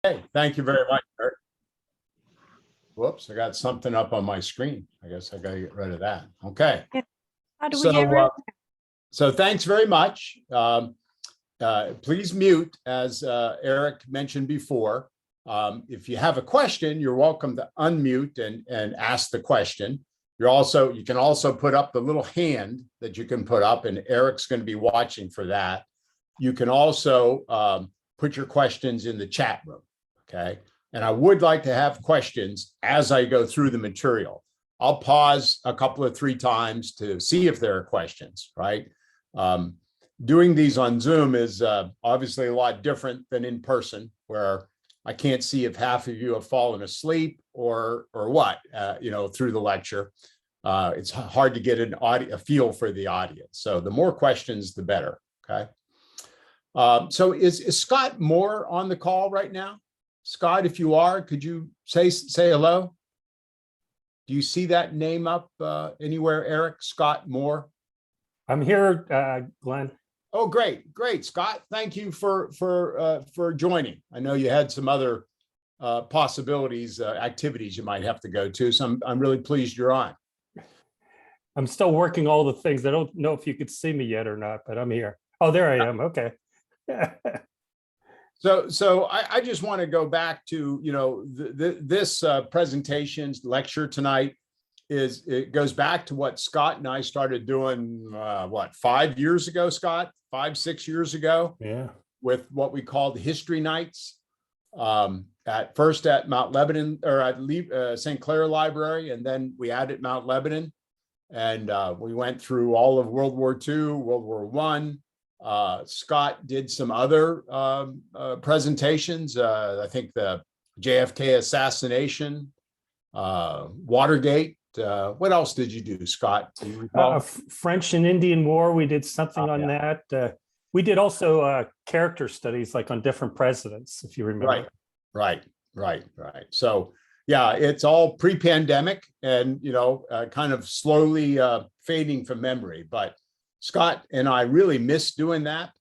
Okay, thank you very much, Eric. Whoops, I got something up on my screen. I guess I got to get rid of that. Okay. How do we get rid of that? So thanks very much. Please mute, as Eric mentioned before. If you have a question, you're welcome to unmute and ask the question. You can also put up the little hand that you can put up, and Eric's going to be watching for that. You can also put your questions in the chat room, okay? And I would like to have questions as I go through the material. I'll pause a couple of 3 times to see if there are questions, right? Doing these on Zoom is obviously a lot different than in person, where I can't see if half of you have fallen asleep or what, through the lecture. It's hard to get a feel for the audience. So the more questions, the better, okay? So is Scott Moore on the call right now? Scott, if you are, could you say hello? Do you see that name up anywhere, Eric? Scott Moore? I'm here, Glenn. Oh, great, Scott. Thank you for joining. I know you had some other possibilities, activities you might have to go to, so I'm really pleased you're on. I'm still working all the things. I don't know if you could see me yet or not, but I'm here. Oh, there I am. Okay. So I just want to go back to, this presentation's lecture tonight it goes back to what Scott and I started doing, 5 years ago, Scott, 6 years ago. Yeah. With what we called History Nights, at first at Mount Lebanon, or at St. Clair Library, and then we added Mount Lebanon, and we went through all of World War II, World War I. Scott did some other presentations. I think the JFK assassination, Watergate. What else did you do, Scott? Do you recall? French and Indian War. We did something on that. We did also character studies, like on different presidents, if you remember. Right. So yeah, it's all pre-pandemic and, kind of slowly fading from memory. But Scott and I really missed doing that.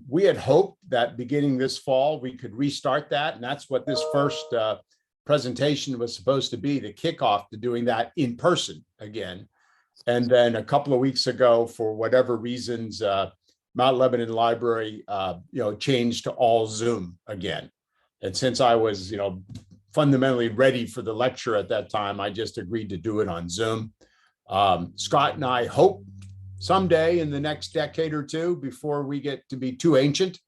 We had hoped that beginning this fall, we could restart that. And that's what this first presentation was supposed to be, the kickoff to doing that in person again. And then a couple of weeks ago, for whatever reasons, Mount Lebanon Library, changed to all Zoom again. And since I was, fundamentally ready for the lecture at that time, I just agreed to do it on Zoom. Scott and I hope someday in the next decade or two, before we get to be too ancient,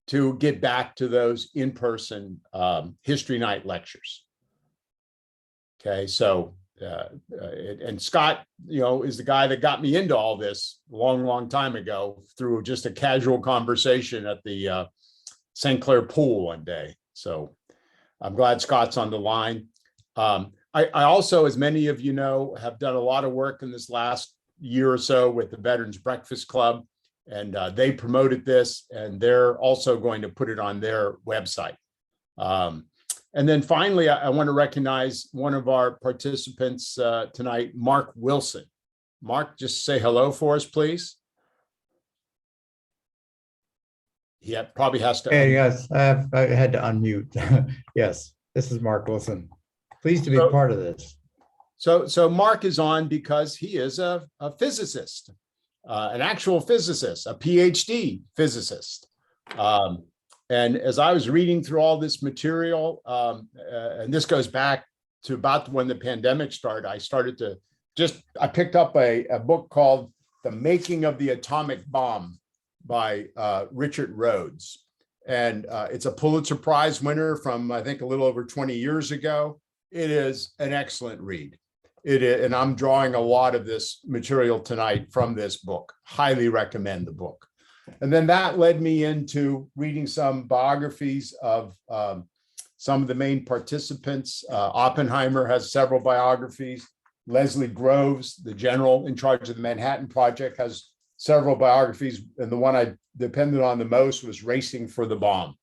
to get back to those in-person History Night lectures. Okay, so and Scott, is the guy that got me into all this a long time ago through just a casual conversation at the St. Clair pool one day. So I'm glad Scott's on the line. I also, as many of you know, have done a lot of work in this last year or so with the Veterans Breakfast Club, and they promoted this, and they're also going to put it on their website. And then finally, I want to recognize one of our participants tonight, Mark Wilson. Mark, just say hello for us, please. He probably has to. Hey, yes, I had to unmute. Yes, this is Mark Wilson. Pleased to be part of this. So Mark is on because he is a physicist, an actual physicist, a PhD physicist. And as I was reading through all this material, and this goes back to about when the pandemic started, I picked up a book called The Making of the Atomic Bomb by Richard Rhodes. And it's a Pulitzer Prize winner from, I think, a little over 20 years ago. It is an excellent read. And I'm drawing a lot of this material tonight from this book. Highly recommend the book. And then that led me into reading some biographies of some of the main participants. Oppenheimer has several biographies. Leslie Groves, the general in charge of the Manhattan Project, has several biographies. And the one I depended on the most was Racing for the Bomb.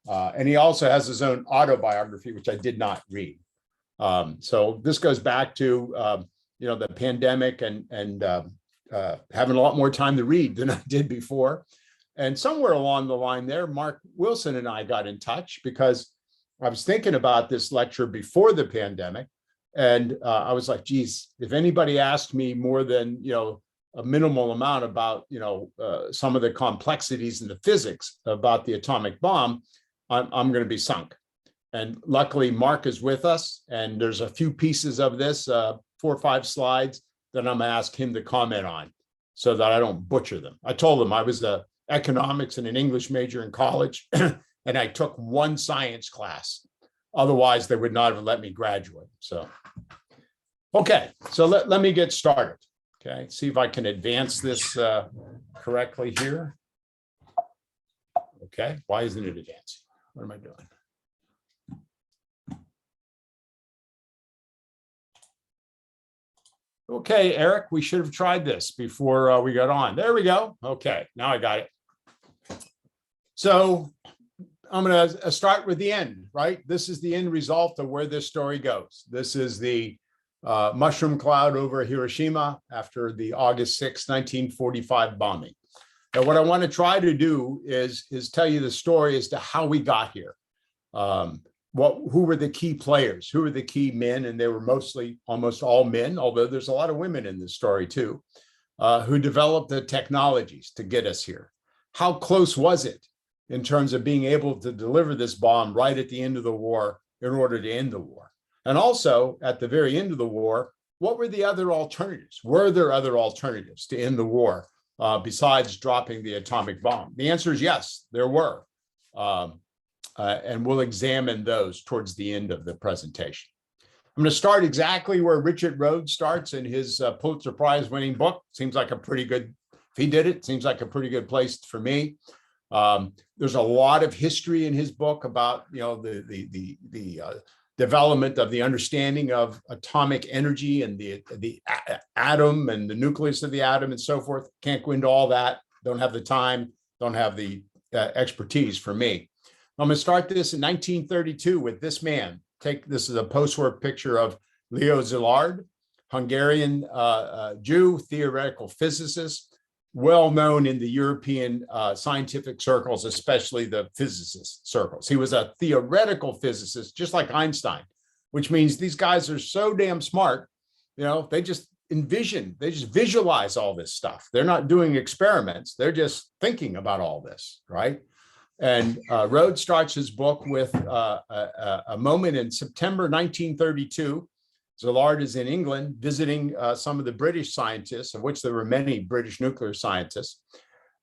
And he also has his own autobiography, which I did not read. So this goes back to, the pandemic and having a lot more time to read than I did before. And somewhere along the line there, Mark Wilson and I got in touch because I was thinking about this lecture before the pandemic. And I was like, geez, if anybody asked me more than, a minimal amount about, some of the complexities in the physics about the atomic bomb, I'm going to be sunk. And luckily, Mark is with us. And there's a few pieces of this, 4 or 5 slides that I'm going to ask him to comment on so that I don't butcher them. I told him I was a economics and an English major in college, and I took 1 science class. Otherwise, they would not have let me graduate. So, okay, so let me get started. Okay, see if I can advance this correctly here. Okay, why isn't it advancing? What am I doing? Okay, Eric, we should have tried this before we got on. There we go. Okay, now I got it. So I'm going to start with the end, right? This is the end result of where this story goes. This is the mushroom cloud over Hiroshima after the August 6, 1945 bombing. And what I want to try to do is tell you the story as to how we got here. Who were the key players? Who were the key men? And they were mostly almost all men, although there's a lot of women in this story too, who developed the technologies to get us here. How close was it in terms of being able to deliver this bomb right at the end of the war in order to end the war? And also at the very end of the war, what were the other alternatives? Were there other alternatives to end the war besides dropping the atomic bomb? The answer is yes, there were. And we'll examine those towards the end of the presentation. I'm going to start exactly where Richard Rhodes starts in his Pulitzer Prize winning book. Seems like a pretty good, if he did it, seems like a pretty good place for me. There's a lot of history in his book about, the development of the understanding of atomic energy and the atom and the nucleus of the atom and so forth. Can't go into all that. Don't have the time, don't have the expertise for me. I'm going to start this in 1932 with this man. This is a post-war picture of Leo Szilard, Hungarian Jew, theoretical physicist, well known in the European scientific circles, especially the physicist circles. He was a theoretical physicist, just like Einstein, which means these guys are so damn smart, they just visualize all this stuff. They're not doing experiments. They're just thinking about all this, right? And Rhodes starts his book with a moment in September 1932. Szilard is in England visiting some of the British scientists, of which there were many British nuclear scientists.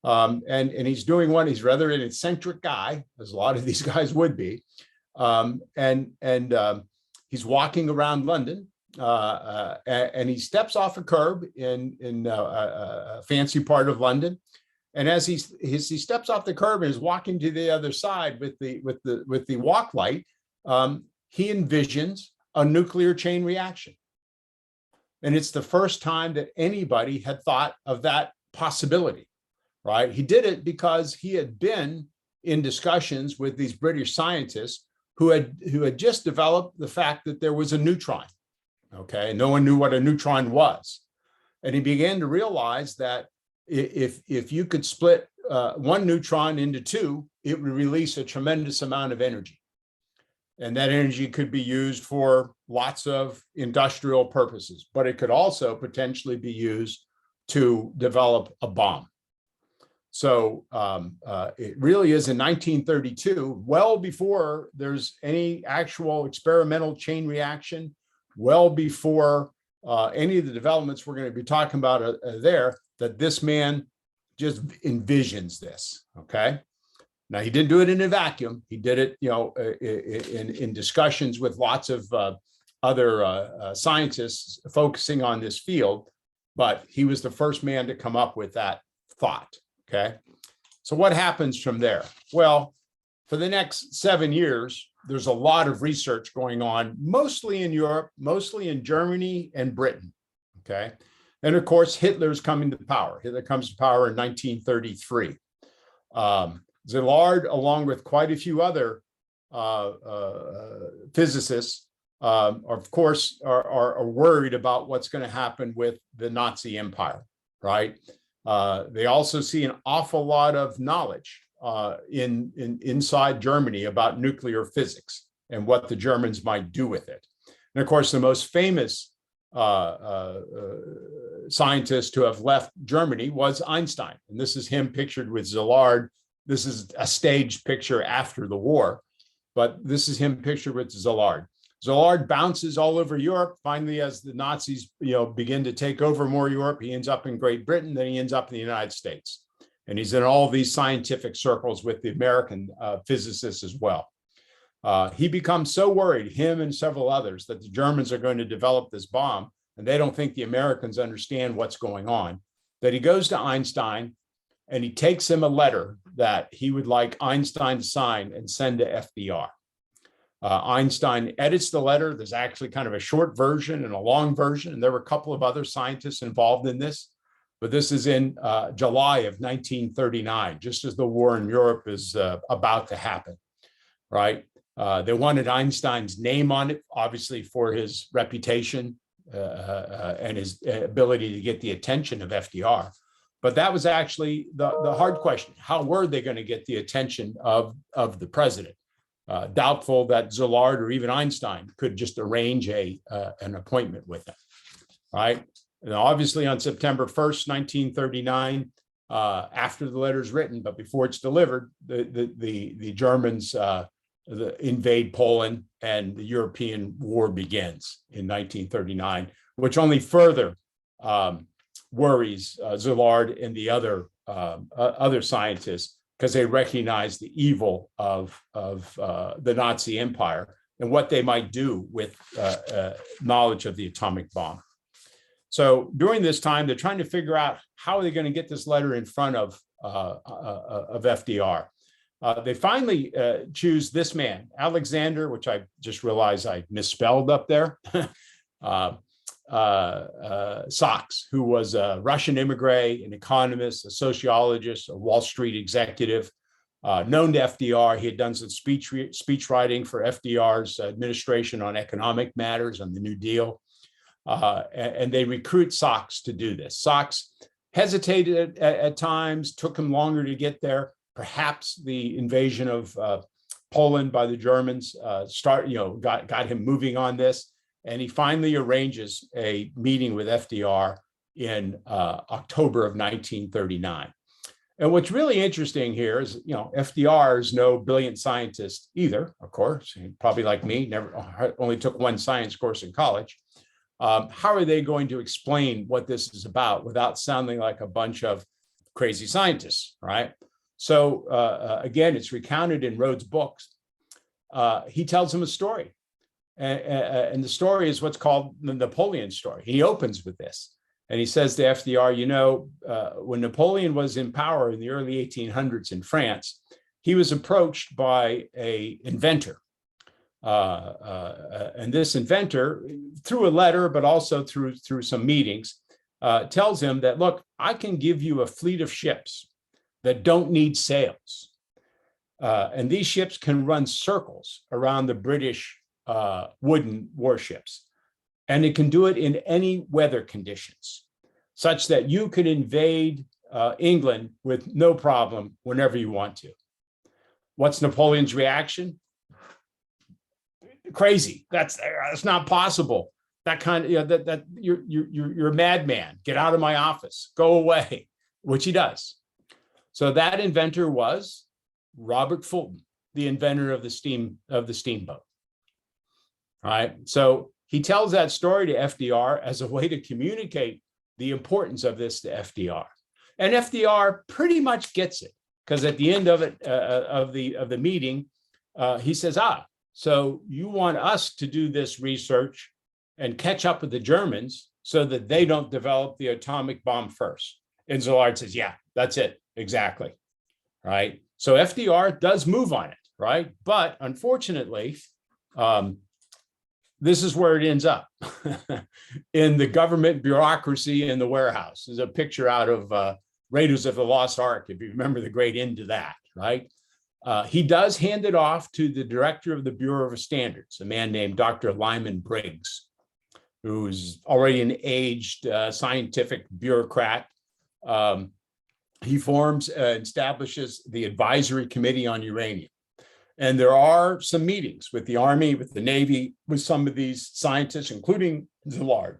And he's doing one, he's rather an eccentric guy, as a lot of these guys would be. He's walking around London and he steps off a curb in a fancy part of London. And as he steps off the curb and is walking to the other side with the walk light, he envisions a nuclear chain reaction. And it's the first time that anybody had thought of that possibility, right? He did it because he had been in discussions with these British scientists who had just developed the fact that there was a neutron. Okay, no one knew what a neutron was. And he began to realize that if you could split one neutron into 2, it would release a tremendous amount of energy. And that energy could be used for lots of industrial purposes, but it could also potentially be used to develop a bomb. So it really is in 1932, well before there's any actual experimental chain reaction, well before any of the developments we're going to be talking about there, that this man just envisions this, okay? Now, he didn't do it in a vacuum. He did it, in discussions with lots of other scientists focusing on this field, but he was the first man to come up with that thought, okay? So what happens from there? Well, for the next 7 years, there's a lot of research going on, mostly in Europe, mostly in Germany and Britain, okay? And of course, Hitler's coming to power. Hitler comes to power in 1933. Szilard, along with quite a few other physicists, of course, are worried about what's going to happen with the Nazi empire, right? They also see an awful lot of knowledge inside Germany about nuclear physics and what the Germans might do with it. And of course, the most famous scientist to have left Germany was Einstein. And this is him pictured with Szilard. This is a staged picture after the war, but this is him pictured with Szilard. Szilard bounces all over Europe. Finally, as the Nazis, begin to take over more Europe, he ends up in Great Britain, then he ends up in the United States. And he's in all these scientific circles with the American physicists as well. He becomes so worried, him and several others, that the Germans are going to develop this bomb, and they don't think the Americans understand what's going on, that he goes to Einstein and he takes him a letter that he would like Einstein to sign and send to FDR. Einstein edits the letter. There's actually kind of a short version and a long version, and there were a couple of other scientists involved in this. But this is in July of 1939, just as the war in Europe is about to happen, right? They wanted Einstein's name on it, obviously for his reputation and his ability to get the attention of FDR. But that was actually the hard question. How were they going to get the attention of the president? Doubtful that Szilard or even Einstein could just arrange an appointment with him, right? And obviously on September 1st, 1939, after the letter's written, but before it's delivered, the Germans invade Poland and the European war begins in 1939, which only further worries Szilard and the other scientists, because they recognize the evil of the Nazi empire and what they might do with knowledge of the atomic bomb. So during this time, they're trying to figure out how are they going to get this letter in front of FDR. They finally choose this man, Alexander, which I just realized I misspelled up there, Sachs, who was a Russian immigrant, an economist, a sociologist, a Wall Street executive, known to FDR. He had done some speech writing for FDR's administration on economic matters, on the New Deal. And they recruit Sachs to do this. Sachs hesitated at times, took him longer to get there. Perhaps the invasion of Poland by the Germans got him moving on this. And he finally arranges a meeting with FDR in October of 1939. And what's really interesting here is, FDR is no brilliant scientist either, of course. He probably like me, only took one science course in college. How are they going to explain what this is about without sounding like a bunch of crazy scientists, right? So again, it's recounted in Rhodes' books. He tells them a story. And the story is what's called the Napoleon story. He opens with this. And he says to FDR, when Napoleon was in power in the early 1800s in France, he was approached by an inventor. And this inventor, through a letter, but also through some meetings, tells him that, look, I can give you a fleet of ships that don't need sails. And these ships can run circles around the British wooden warships. And it can do it in any weather conditions, such that you could invade England with no problem whenever you want to. What's Napoleon's reaction? Crazy. That's not possible. That kind of, that you're a madman. Get out of my office. Go away. Which he does. So that inventor was Robert Fulton, the inventor of the steamboat. All right. So he tells that story to FDR as a way to communicate the importance of this to FDR. And FDR pretty much gets it, because at the end of it, of the meeting, he says, so you want us to do this research and catch up with the Germans so that they don't develop the atomic bomb first. And Szilard says, yeah, that's it. Exactly. Right. So FDR does move on it. Right. But unfortunately, this is where it ends up in the government bureaucracy in the warehouse. There's a picture out of Raiders of the Lost Ark, if you remember the great end to that, right? He does hand it off to the director of the Bureau of Standards, a man named Dr. Lyman Briggs, who's already an aged scientific bureaucrat he forms, establishes the Advisory Committee on Uranium. And there are some meetings with the Army, with the Navy, with some of these scientists, including Szilard.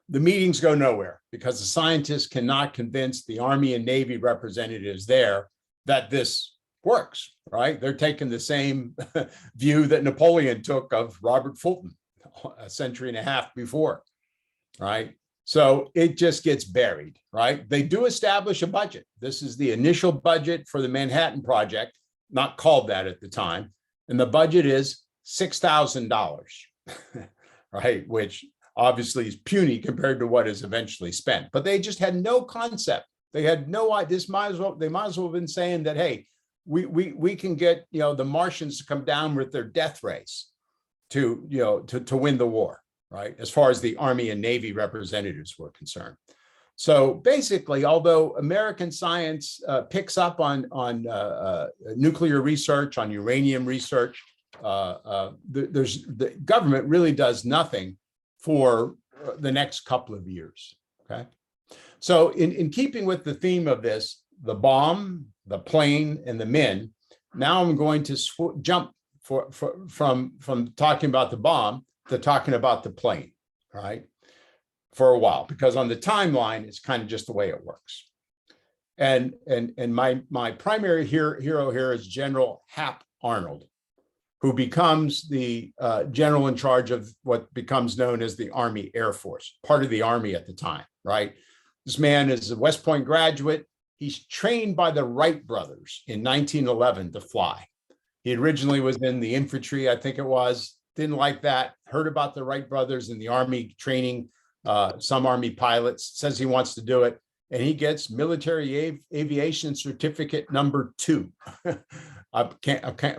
The meetings go nowhere because the scientists cannot convince the Army and Navy representatives there that this works, right? They're taking the same view that Napoleon took of Robert Fulton a century and a half before, right? So it just gets buried, right? They do establish a budget. This is the initial budget for the Manhattan Project, not called that at the time. And the budget is $6,000, right? Which obviously is puny compared to what is eventually spent, but they just had no concept. They had no idea. They might as well have been saying that, hey, we can get, the Martians to come down with their death rays to win the war, right? As far as the Army and Navy representatives were concerned. So basically, although American science picks up on nuclear research, on uranium research, the government really does nothing for the next couple of years, okay? So in keeping with the theme of this, the bomb, the plane, and the men, now I'm going to jump from talking about the bomb to talking about the plane, right? For a while, because on the timeline, it's kind of just the way it works. And my primary hero here is General Hap Arnold, who becomes the general in charge of what becomes known as the Army Air Force, part of the Army at the time, right? This man is a West Point graduate. He's trained by the Wright brothers in 1911 to fly. He originally was in the infantry, I think it was, didn't like that, heard about the Wright brothers in the Army training some Army pilots, says he wants to do it, and he gets military aviation certificate number 2. I'm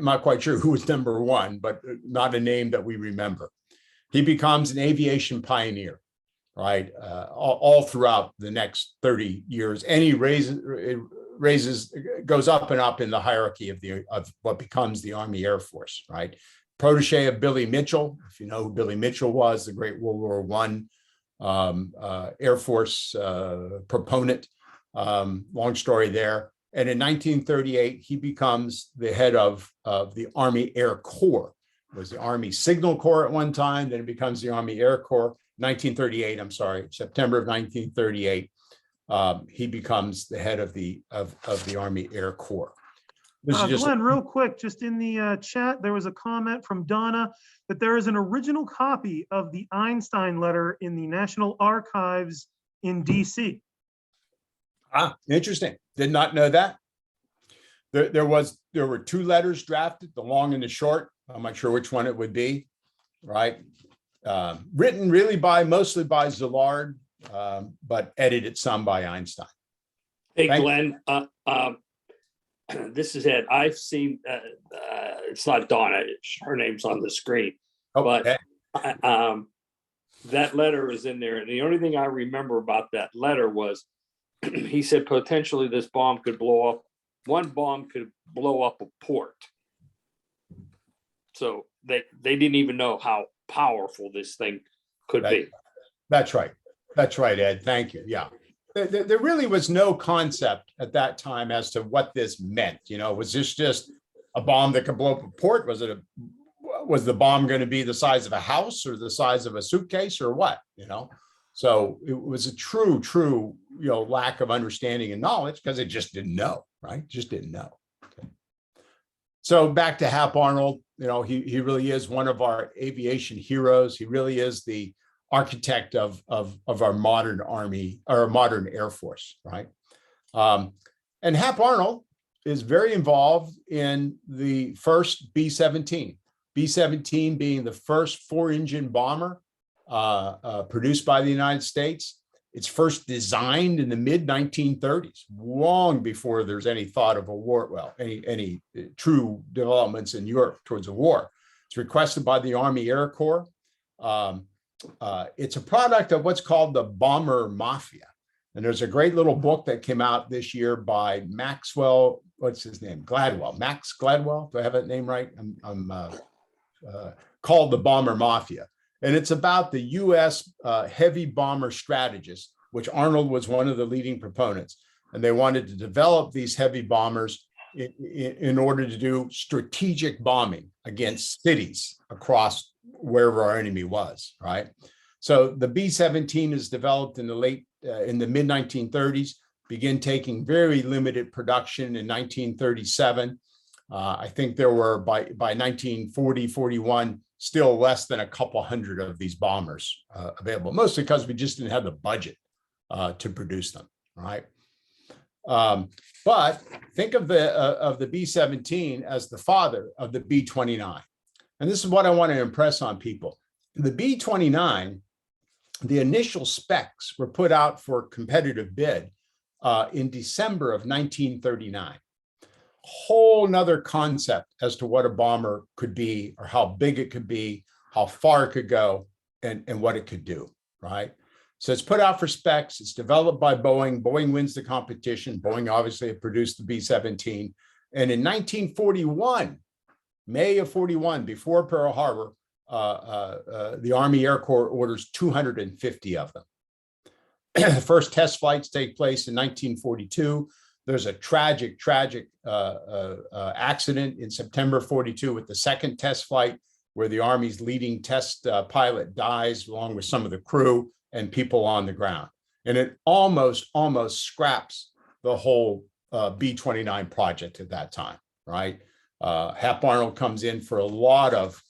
not quite sure who was number 1, but not a name that we remember. He becomes an aviation pioneer, right? All throughout the next 30 years, and he goes up and up in the hierarchy of what becomes the Army Air Force, right? Protege of Billy Mitchell, if you know who Billy Mitchell was, the great World War I Air Force proponent. Long story there. And in 1938, he becomes the head of the Army Air Corps. It was the Army Signal Corps at one time, then it becomes the Army Air Corps. 1938, I'm sorry, September of 1938, he becomes the head of the Army Air Corps. Glenn, real quick, just in the chat, there was a comment from Donna that there is an original copy of the Einstein Letter in the National Archives in DC. Ah, interesting. Did not know that. There were 2 letters drafted, the long and the short. I'm not sure which one it would be, right? Written really mostly by Szilard, but edited some by Einstein. Hey, Glenn, this is Ed. I've seen, it's not Donna, her name's on the screen, but that letter is in there. And the only thing I remember about that letter was he said potentially this bomb could blow up. One bomb could blow up a port. So they didn't even know how powerful this thing could be. That's right. That's right, Ed. Thank you. Yeah. There really was no concept at that time as to what this meant. Was this just a bomb that could blow up a port? Was the bomb going to be the size of a house or the size of a suitcase or what? So it was a true lack of understanding and knowledge because it just didn't know, right? Just didn't know. Okay. So back to Hap Arnold. He really is one of our aviation heroes. He really is the architect of our modern Army, or modern Air Force, right? And Hap Arnold is very involved in the first B-17. B-17 being the first 4-engine bomber produced by the United States. It's first designed in the mid-1930s, long before there's any thought of a war, well, any true developments in Europe towards a war. It's requested by the Army Air Corps. It's a product of what's called the bomber mafia. And there's a great little book that came out this year by Maxwell, what's his name? Gladwell, Max Gladwell. Do I have that name right? Called The Bomber Mafia. And it's about the US heavy bomber strategist which Arnold was one of the leading proponents. And they wanted to develop these heavy bombers in order to do strategic bombing against cities across wherever our enemy was, right? So the B-17 is developed in the mid-1930s, begin taking very limited production in 1937. I think there were by 1940, 41, still less than a couple hundred of these bombers available, mostly because we just didn't have the budget to produce them, right? But think of the B-17 as the father of the B-29. And this is what I want to impress on people. The B-29, the initial specs were put out for competitive bid in December of 1939. Whole nother concept as to what a bomber could be, or how big it could be, how far it could go, and what it could do, right? So it's put out for specs. It's developed by Boeing. Boeing wins the competition. Boeing obviously had produced the B-17. And in 1941, May of 41, before Pearl Harbor, the Army Air Corps orders 250 of them. The first test flights take place in 1942. There's a tragic accident in September 42 with the second test flight, where the Army's leading test pilot dies along with some of the crew and people on the ground. And it almost scraps the whole B-29 project at that time, right? Hap Arnold comes in for a lot of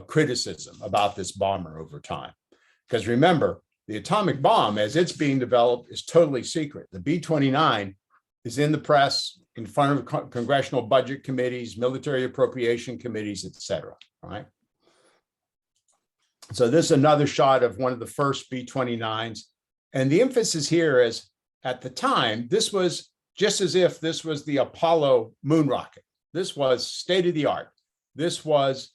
criticism about this bomber over time. Because remember, the atomic bomb, as it's being developed, is totally secret. The B-29 is in the press, in front of congressional budget committees, military appropriation committees, et cetera, right? So this is another shot of one of the first B-29s. And the emphasis here is, at the time, this was just as if this was the Apollo moon rocket. This was state of the art. This was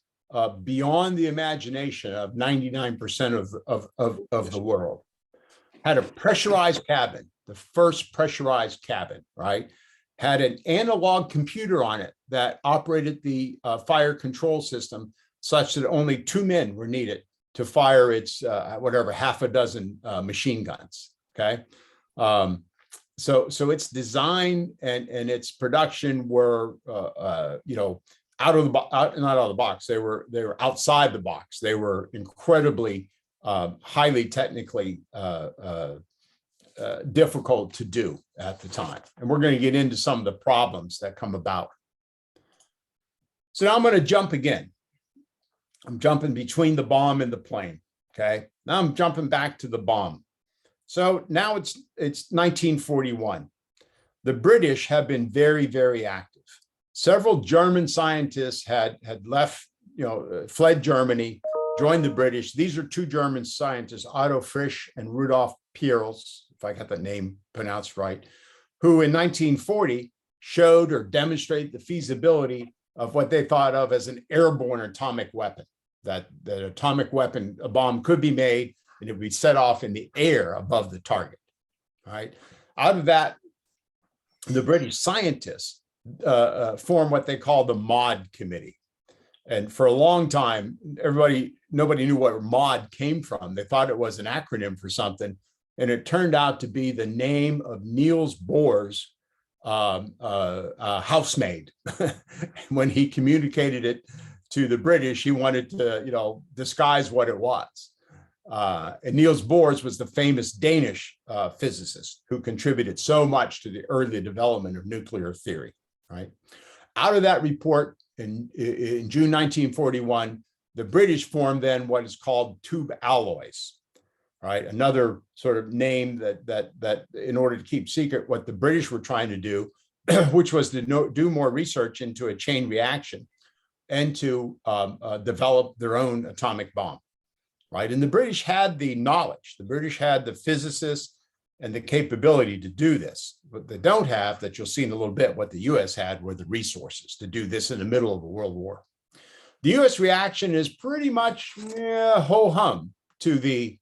beyond the imagination of 99% of the world. Had a pressurized cabin, the first pressurized cabin, right? Had an analog computer on it that operated the fire control system such that only 2 men were needed to fire its half a dozen machine guns. Okay, so its design and its production were not out of the box. They were outside the box. They were incredibly highly technically difficult to do at the time, and we're going to get into some of the problems that come about. So now I'm going to jump again. I'm jumping between the bomb and the plane, okay? Now I'm jumping back to the bomb. So now it's 1941. The British have been very, very active. Several German scientists had left, fled Germany, joined the British. These are 2 German scientists, Otto Frisch and Rudolf Peierls, if I got the name pronounced right, who in 1940 showed or demonstrated the feasibility of what they thought of as an airborne atomic weapon, that atomic weapon, a bomb could be made and it would be set off in the air above the target, right? Out of that, the British scientists formed what they call the MAUD Committee. And for a long time, nobody knew where MAUD came from. They thought it was an acronym for something. And it turned out to be the name of Niels Bohr's housemaid. When he communicated it to the British, he wanted to, disguise what it was. And Niels Bohr was the famous Danish physicist who contributed so much to the early development of nuclear theory, right? Out of that report in June 1941, the British formed then what is called tube alloys, right? Another sort of name that in order to keep secret what the British were trying to do, which was to do more research into a chain reaction and to develop their own atomic bomb, right? And the British had the knowledge, the British had the physicists and the capability to do this. What they don't have, that you'll see in a little bit, what the US had were the resources to do this in the middle of a world war. The US reaction is pretty much ho-hum to the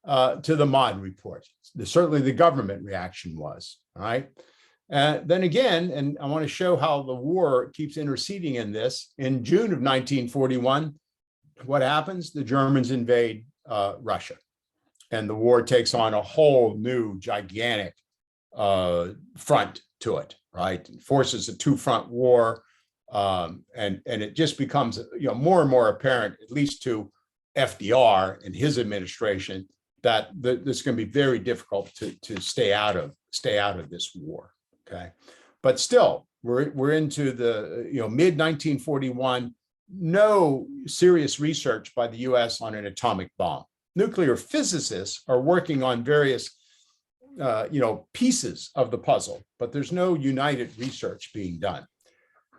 MAUD report. Certainly the government reaction was, all right? Then again, and I want to show how the war keeps interceding in this, in June of 1941, what happens? The Germans invade Russia. and the war takes on a whole new gigantic front to it, right? It forces a two-front war, and it just becomes more and more apparent, at least to FDR and his administration, that this is going to be very difficult to stay out of this war. Okay, but still, we're into the mid 1941. No serious research by the U.S. on an atomic bomb. Nuclear physicists are working on various pieces of the puzzle, but there's no united research being done.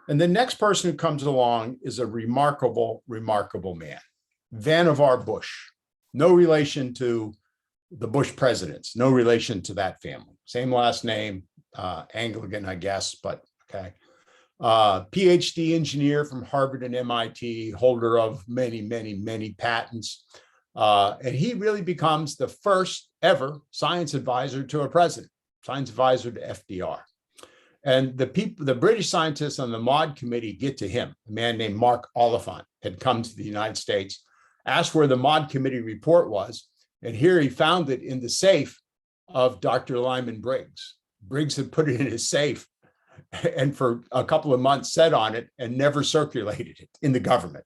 And the next person who comes along is a remarkable man, Vannevar Bush. No relation to the Bush presidents, no relation to that family. Same last name, Anglican, I guess, but okay. PhD engineer from Harvard and MIT, holder of many patents. And he really becomes the first ever science advisor to a president, science advisor to FDR. And the British scientists on the MAUD committee get to him. A man named Mark Oliphant had come to the United States, asked where the MAUD committee report was, and here he found it in the safe of Dr. Lyman Briggs. Briggs had put it in his safe and for a couple of months sat on it and never circulated it in the government.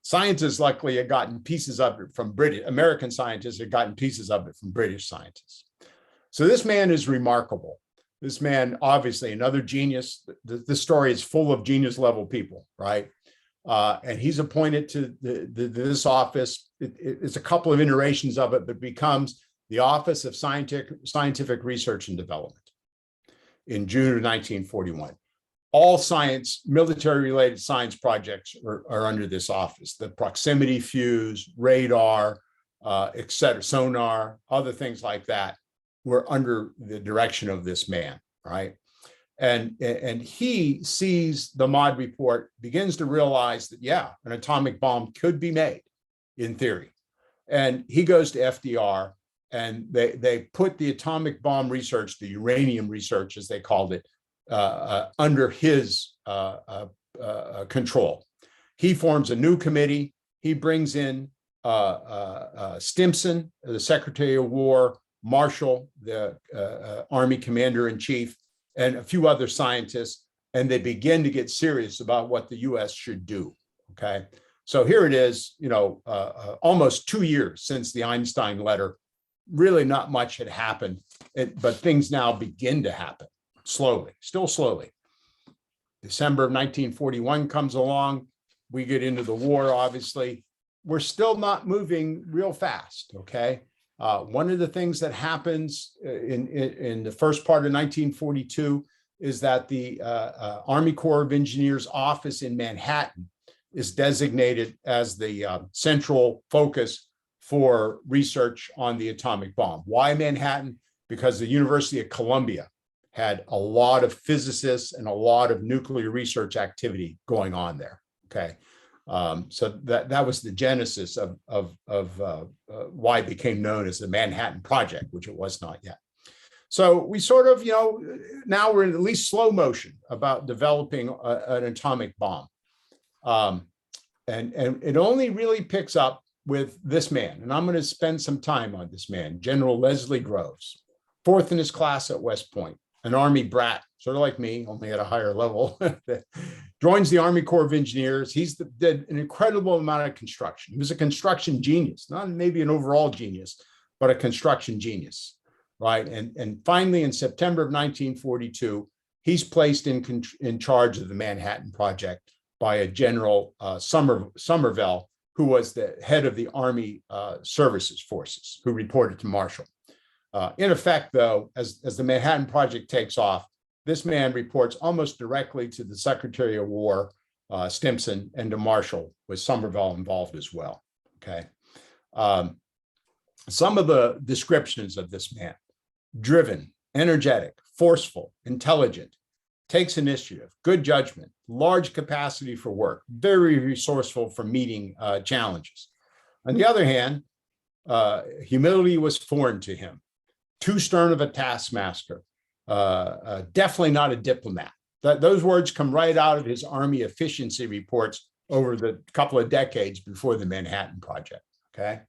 Scientists luckily had gotten pieces of it from American scientists had gotten pieces of it from British scientists. So this man is remarkable. This man, obviously another genius. The story is full of genius level people, right? And he's appointed to this office. It's a couple of iterations of it, but becomes the Office of Scientific Research and Development in June of 1941. All science, military-related science projects are under this office. The proximity fuse, radar, et cetera, sonar, other things like that were under the direction of this man, right? And he sees the MAUD report, begins to realize that, yeah, an atomic bomb could be made in theory. And he goes to FDR, and they put the atomic bomb research, the uranium research, as they called it, under his control. He forms a new committee. He brings in Stimson, the Secretary of War, Marshall, the Army Commander-in-Chief, and a few other scientists, and they begin to get serious about what the U.S. should do, okay? So here it is, almost 2 years since the Einstein Letter. Really not much had happened, but things now begin to happen slowly, still slowly. December of 1941 comes along. We get into the war, obviously. We're still not moving real fast, okay? One of the things that happens in the first part of 1942 is that the Army Corps of Engineers office in Manhattan is designated as the central focus for research on the atomic bomb. Why Manhattan? Because the University of Columbia had a lot of physicists and a lot of nuclear research activity going on there, okay? So that was the genesis of why it became known as the Manhattan Project, which it was not yet. So we sort of, now we're in at least slow motion about developing an atomic bomb. And it only really picks up with this man, and I'm going to spend some time on this man, General Leslie Groves, fourth in his class at West Point, an Army brat, sort of like me, only at a higher level, joins the Army Corps of Engineers. He's did an incredible amount of construction. He was a construction genius, not maybe an overall genius, but a construction genius, right? And finally, in September of 1942, he's placed in charge of the Manhattan Project by a General Somervell, who was the head of the Army Services Forces, who reported to Marshall. In effect, though, as the Manhattan Project takes off, this man reports almost directly to the Secretary of War, Stimson, and to Marshall, with Somervell involved as well, okay? Some of the descriptions of this man: driven, energetic, forceful, intelligent, takes initiative, good judgment, large capacity for work, very resourceful for meeting challenges. On the other hand, humility was foreign to him. Too stern of a taskmaster, definitely not a diplomat. Those words come right out of his Army efficiency reports over the couple of decades before the Manhattan Project, okay?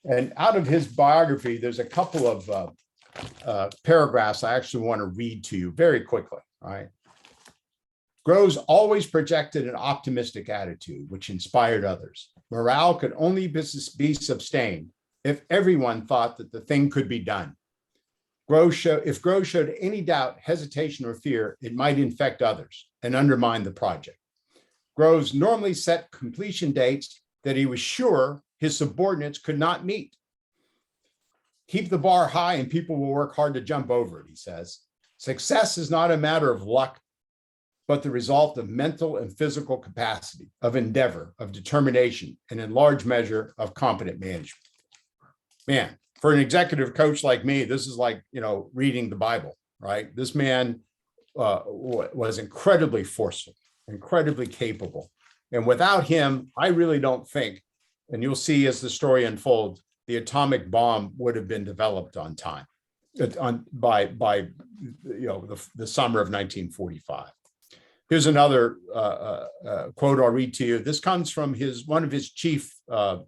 And out of his biography, there's a couple of paragraphs I actually want to read to you very quickly. All right. Groves always projected an optimistic attitude, which inspired others. Morale could only be sustained if everyone thought that the thing could be done. If Groves showed any doubt, hesitation, or fear, it might infect others and undermine the project. Groves normally set completion dates that he was sure his subordinates could not meet. Keep the bar high and people will work hard to jump over it, he says. Success is not a matter of luck, but the result of mental and physical capacity, of endeavor, of determination, and in large measure of competent management. Man, for an executive coach like me, this is like, reading the Bible, right? This man was incredibly forceful, incredibly capable. And without him, I really don't think, and you'll see as the story unfolds, the atomic bomb would have been developed on time, by the summer of 1945. Here's another quote I'll read to you. This comes from one of his chief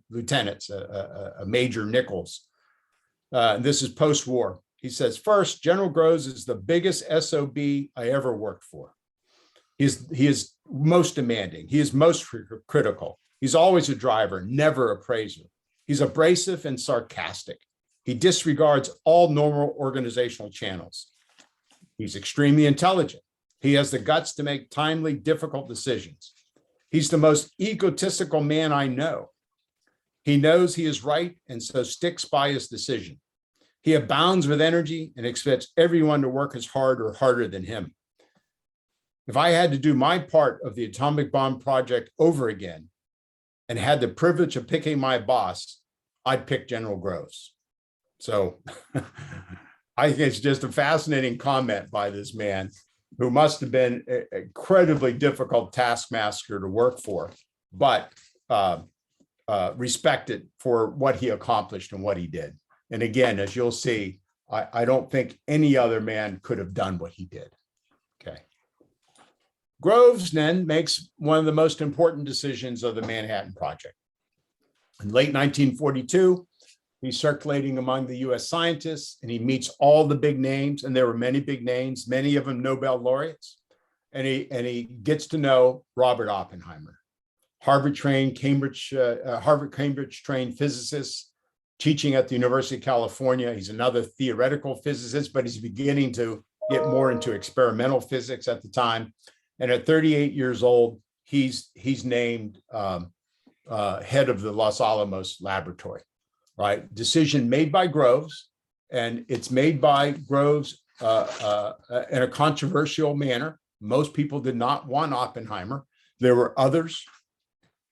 lieutenants, a Major Nichols. This is post-war. He says, first, General Groves is the biggest SOB I ever worked for. He is most demanding. He is most critical. He's always a driver, never a praiser. He's abrasive and sarcastic. He disregards all normal organizational channels. He's extremely intelligent. He has the guts to make timely, difficult decisions. He's the most egotistical man I know. He knows he is right and so sticks by his decision. He abounds with energy and expects everyone to work as hard or harder than him. If I had to do my part of the atomic bomb project over again and had the privilege of picking my boss, I'd pick General Groves. So I think it's just a fascinating comment by this man who must have been an incredibly difficult taskmaster to work for, but respected for what he accomplished and what he did. And again, as you'll see, I don't think any other man could have done what he did. Okay. Groves then makes one of the most important decisions of the Manhattan Project. In late 1942, he's circulating among the US scientists and he meets all the big names, and there were many big names, many of them Nobel laureates. And he gets to know Robert Oppenheimer, Harvard-Cambridge trained physicist, teaching at the University of California. He's another theoretical physicist, but he's beginning to get more into experimental physics at the time. And at 38 years old, he's named head of the Los Alamos laboratory, right? Decision made by Groves, and it's made by Groves in a controversial manner. Most people did not want Oppenheimer. There were others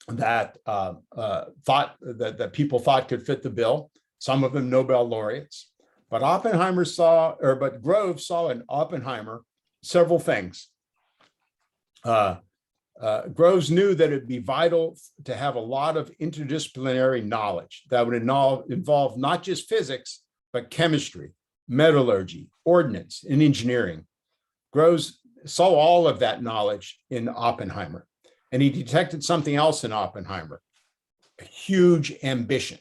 that thought that people thought could fit the bill. Some of them Nobel laureates, but Groves saw in Oppenheimer several things. Groves knew that it'd be vital to have a lot of interdisciplinary knowledge that would involve not just physics, but chemistry, metallurgy, ordnance, and engineering. Groves saw all of that knowledge in Oppenheimer, and he detected something else in Oppenheimer, a huge ambition.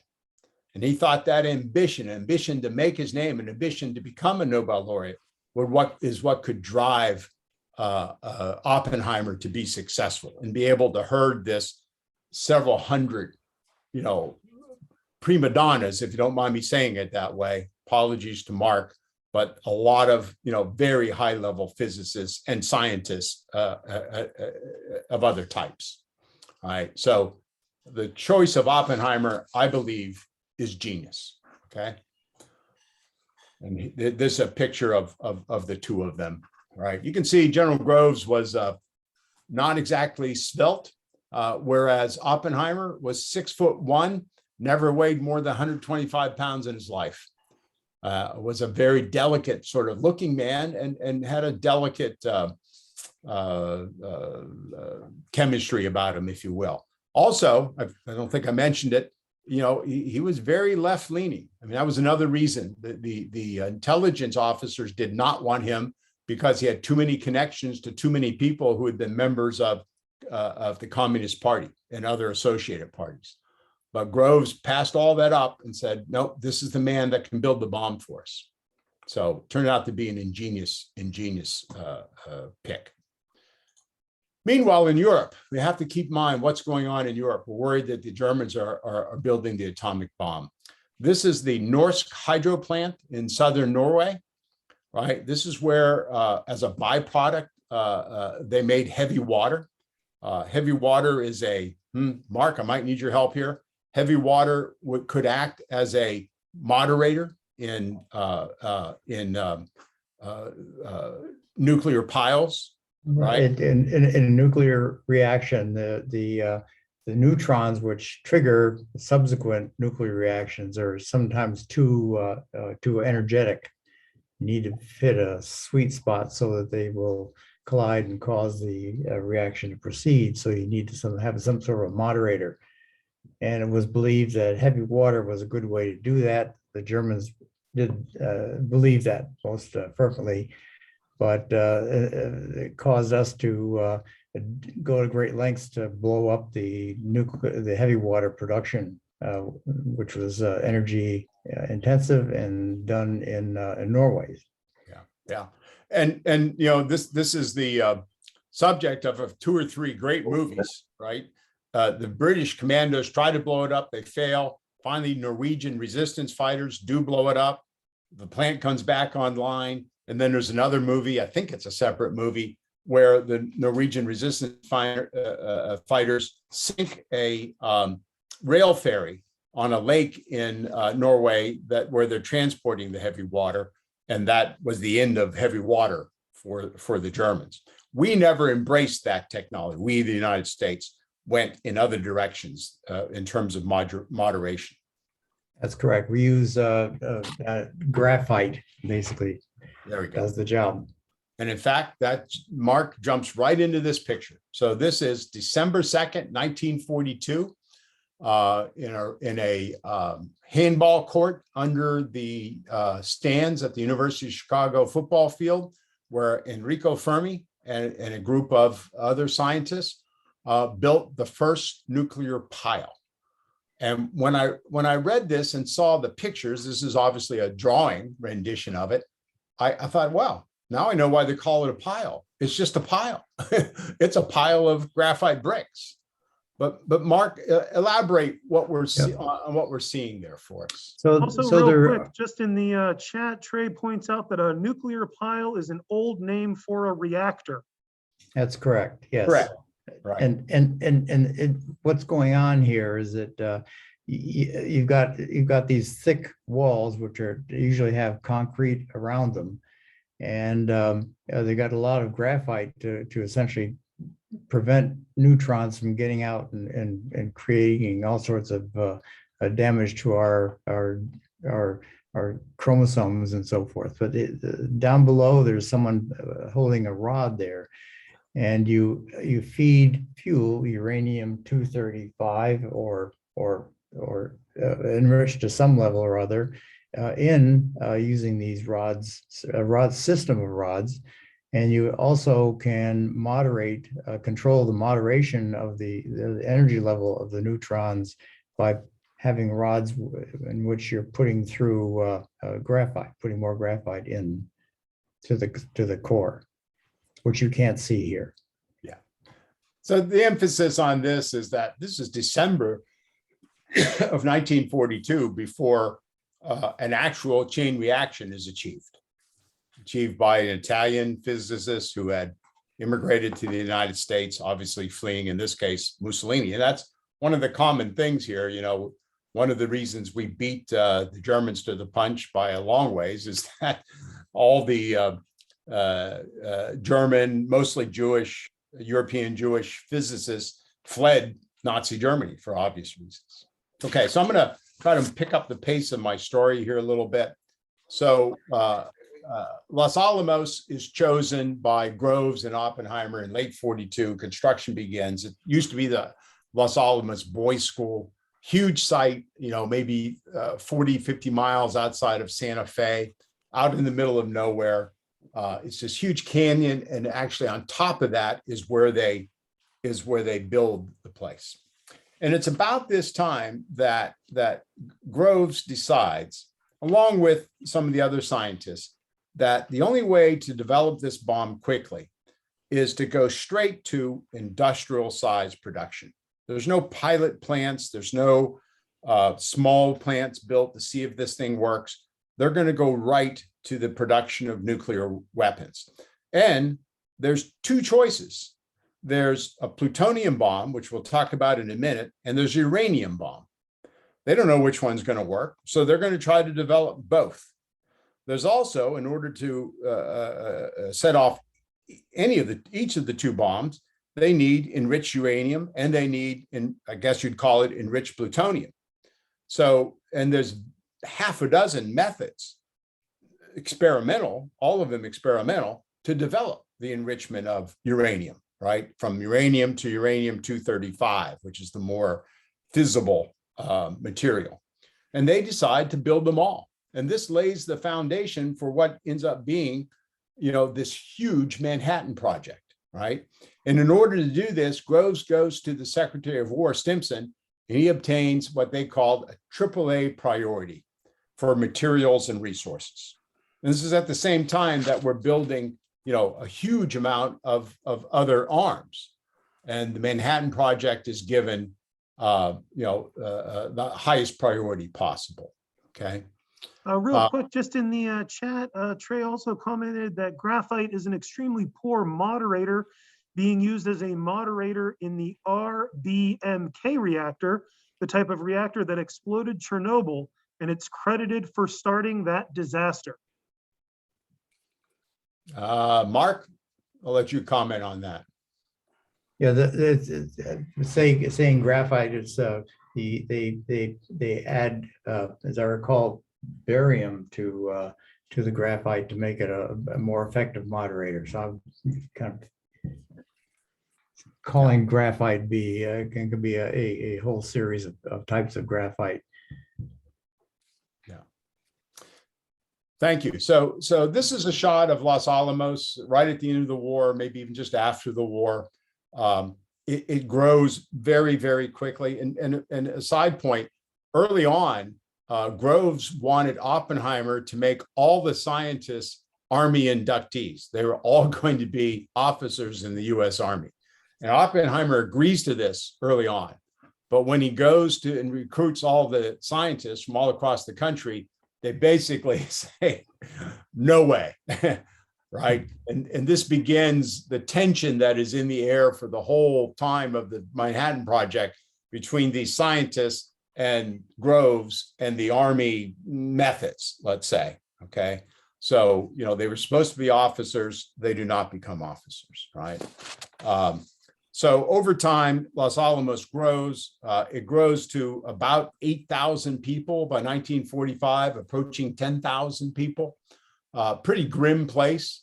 And he thought that ambition to make his name, an ambition to become a Nobel laureate, what could drive Oppenheimer to be successful and be able to herd this several hundred, prima donnas, if you don't mind me saying it that way. Apologies to Mark, but a lot of, very high level physicists and scientists of other types. All right. So the choice of Oppenheimer, I believe, is genius. Okay. And this is a picture of the two of them. Right. You can see General Groves was not exactly svelte, whereas Oppenheimer was 6'1", never weighed more than 125 pounds in his life. Was a very delicate sort of looking man and had a delicate chemistry about him, if you will. Also, I don't think I mentioned it, he was very left leaning. I mean, that was another reason that the intelligence officers did not want him, because he had too many connections to too many people who had been members of the Communist Party and other associated parties. But Groves passed all that up and said, no, this is the man that can build the bomb for us. So it turned out to be an ingenious pick. Meanwhile, in Europe, we have to keep in mind what's going on in Europe. We're worried that the Germans are building the atomic bomb. This is the Norsk hydro plant in southern Norway, right? This is where, as a byproduct, they made heavy water. Heavy water is Mark, I might need your help here. Heavy water could act as a moderator in nuclear piles, right? In a nuclear reaction, the neutrons which trigger subsequent nuclear reactions are sometimes too energetic. You need to hit a sweet spot so that they will collide and cause the reaction to proceed. So you need to have some sort of moderator. And it was believed that heavy water was a good way to do that. The Germans did believe that most fervently, but it caused us to go to great lengths to blow up the heavy water production, which was energy intensive and done in Norway. Yeah. And this is the subject of 2 or 3 great movies, right? The British commandos try to blow it up, they fail. Finally, Norwegian resistance fighters do blow it up. The plant comes back online. And then there's another movie, I think it's a separate movie, where the Norwegian resistance fighters sink a rail ferry on a lake in Norway where they're transporting the heavy water. And that was the end of heavy water for the Germans. We never embraced that technology. We, the United States, went in other directions in terms of moderation. That's correct. We use graphite, basically. There we go. Does the job. And in fact, that Mark jumps right into this picture. So this is December 2nd, 1942, in a handball court under the stands at the University of Chicago football field, where Enrico Fermi and a group of other scientists built the first nuclear pile. And when I read this and saw the pictures, this is obviously a drawing rendition of it. I thought, wow, now I know why they call it a pile. It's just a pile. It's a pile of graphite bricks. But Mark, elaborate what we're on what we're seeing there for us. Also, real quick, just in the chat, Trey points out that a nuclear pile is an old name for a reactor. That's correct. Yes. Correct. Right. And what's going on here is that you've got these thick walls which usually have concrete around them, and they got a lot of graphite to essentially prevent neutrons from getting out and creating all sorts of damage to our chromosomes and so forth. But down below, there's someone holding a rod there, and you feed fuel, uranium-235 or enriched to some level or other using these rods, a rod system of rods. And you also can control the moderation of the energy level of the neutrons by having rods in which you're putting through graphite, putting more graphite in to the core, which you can't see here. Yeah. So the emphasis on this is that this is December of 1942 before an actual chain reaction is achieved by an Italian physicist who had immigrated to the United States, obviously fleeing, in this case, Mussolini. And that's one of the common things here. One of the reasons we beat the Germans to the punch by a long ways is that all the German, mostly Jewish, European Jewish physicists fled Nazi Germany for obvious reasons. Okay, so I'm going to try to pick up the pace of my story here a little bit. So Los Alamos is chosen by Groves and Oppenheimer in late 42. Construction begins. It used to be the Los Alamos Boys School, huge site, maybe 40, 50 miles outside of Santa Fe, out in the middle of nowhere. It's this huge canyon, and actually on top of that is where they build the place. And it's about this time that Groves decides, along with some of the other scientists, that the only way to develop this bomb quickly is to go straight to industrial size production. There's no pilot plants. There's no small plants built to see if this thing works. They're going to go right to the production of nuclear weapons. And there's two choices. There's a plutonium bomb, which we'll talk about in a minute, and there's a uranium bomb. They don't know which one's going to work, so they're going to try to develop both. There's also, in order to set off each of the two bombs, they need enriched uranium and they need, I guess you'd call it, enriched plutonium. So, and there's half a dozen methods, experimental, all of them experimental, to develop the enrichment of uranium, right? From uranium to uranium-235, which is the more fissible material. And they decide to build them all. And this lays the foundation for what ends up being, this huge Manhattan Project, right? And in order to do this, Groves goes to the Secretary of War, Stimson, and he obtains what they called a AAA priority for materials and resources. And this is at the same time that we're building, a huge amount of other arms. And the Manhattan Project is given, the highest priority possible, okay? Real quick, just in the chat, Trey also commented that graphite is an extremely poor moderator, being used as a moderator in the RBMK reactor, the type of reactor that exploded Chernobyl, and it's credited for starting that disaster. Mark, I'll let you comment on that. Yeah, saying graphite is they add, as I recall, barium to the graphite to make it a more effective moderator. So I'm kind of calling graphite can be a whole series of types of graphite. Yeah. Thank you. So this is a shot of Los Alamos right at the end of the war, maybe even just after the war. It grows very, very quickly. And a side point, early on, Groves wanted Oppenheimer to make all the scientists Army inductees. They were all going to be officers in the US Army. And Oppenheimer agrees to this early on. But when he goes to and recruits all the scientists from all across the country, they basically say, no way, right? And this begins the tension that is in the air for the whole time of the Manhattan Project between these scientists and Groves and the Army methods, let's say, okay? So, they were supposed to be officers. They do not become officers, right? So over time, Los Alamos grows. It grows to about 8,000 people by 1945, approaching 10,000 people. Pretty grim place.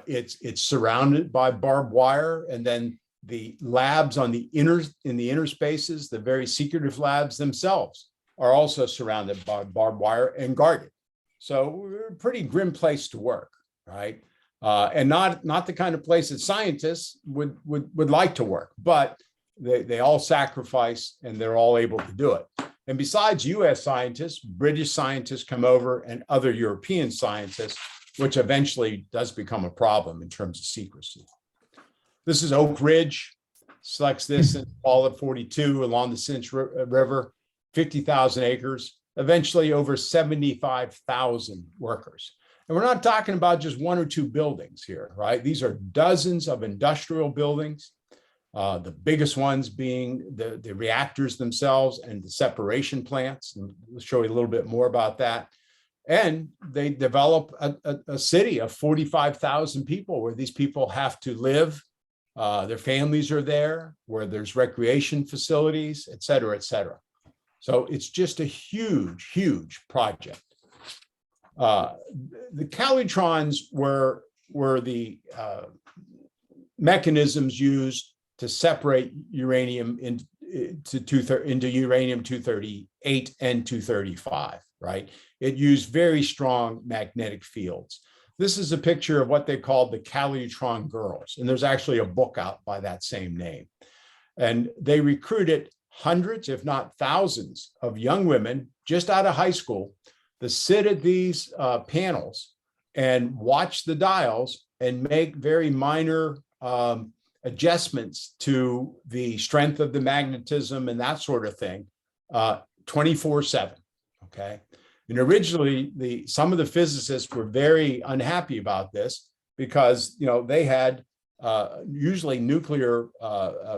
It's surrounded by barbed wire, and then the labs in the inner spaces, the very secretive labs themselves, are also surrounded by barbed wire and guarded. So a pretty grim place to work, right? And not the kind of place that scientists would like to work, but they all sacrifice and they're all able to do it. And besides US scientists, British scientists come over and other European scientists, which eventually does become a problem in terms of secrecy. This is Oak Ridge, selects this in the fall of 42 along the Cinch River, 50,000 acres, eventually over 75,000 workers. And we're not talking about just one or two buildings here, right? These are dozens of industrial buildings, the biggest ones being the reactors themselves and the separation plants. And we'll show you a little bit more about that. And they develop a city of 45,000 people where these people have to live. Their families are there, where there's recreation facilities, et cetera, et cetera. So it's just a huge, huge project. The Caltrons were the mechanisms used to separate uranium into uranium-238 and 235, right? It used very strong magnetic fields. This is a picture of what they called the Caltron Girls, and there's actually a book out by that same name. And they recruited hundreds, if not thousands, of young women just out of high school that sit at these panels and watch the dials and make very minor adjustments to the strength of the magnetism and that sort of thing, 24/7. Okay. And originally, some of the physicists were very unhappy about this because, you know, they had usually nuclear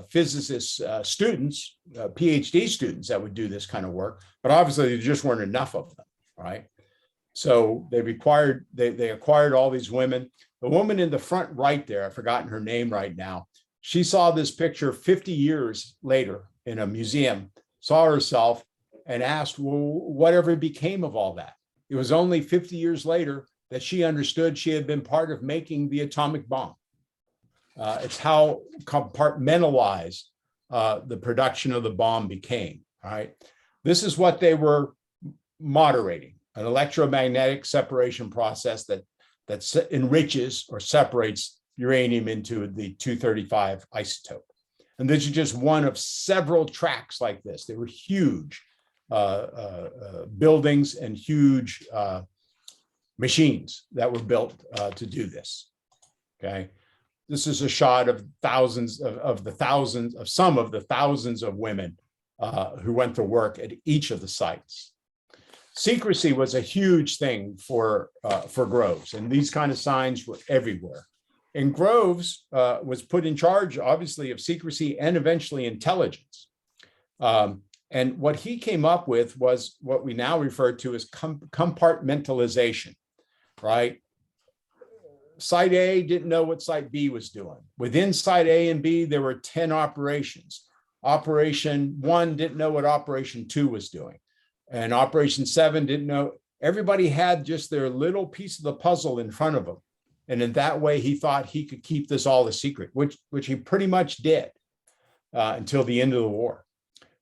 physicists, students, PhD students that would do this kind of work, but obviously there just weren't enough of them, right? So they acquired all these women. The woman in the front right there, I've forgotten her name right now, she saw this picture 50 years later in a museum, saw herself and asked, well, whatever became of all that? It was only 50 years later that she understood she had been part of making the atomic bomb. It's how compartmentalized the production of the bomb became, right? This is what they were moderating, an electromagnetic separation process that enriches or separates uranium into the 235 isotope. And this is just one of several tracks like this. They were huge buildings and huge machines that were built to do this, okay? This is a shot of some of the thousands of women who went to work at each of the sites. Secrecy was a huge thing for Groves, and these kind of signs were everywhere. And Groves was put in charge, obviously, of secrecy and eventually intelligence. And what he came up with was what we now refer to as compartmentalization, right? Site A didn't know what Site B was doing. Within Site A and B, there were 10 operations. Operation 1 didn't know what Operation 2 was doing. And Operation 7 didn't know. Everybody had just their little piece of the puzzle in front of them. And in that way, he thought he could keep this all a secret, which he pretty much did until the end of the war.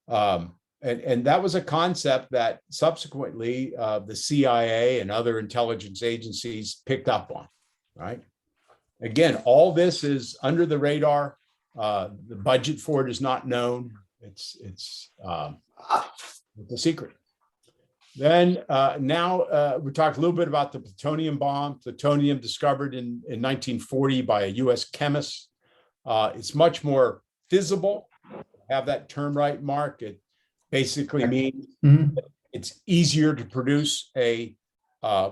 And that was a concept that subsequently the CIA and other intelligence agencies picked up on, right? Again, all this is under the radar. The budget for it is not known. It's a secret. Then now we talked a little bit about the plutonium bomb. Plutonium discovered in 1940 by a US chemist. It's much more fissible. Have that term right, Mark? It basically means it's easier to produce a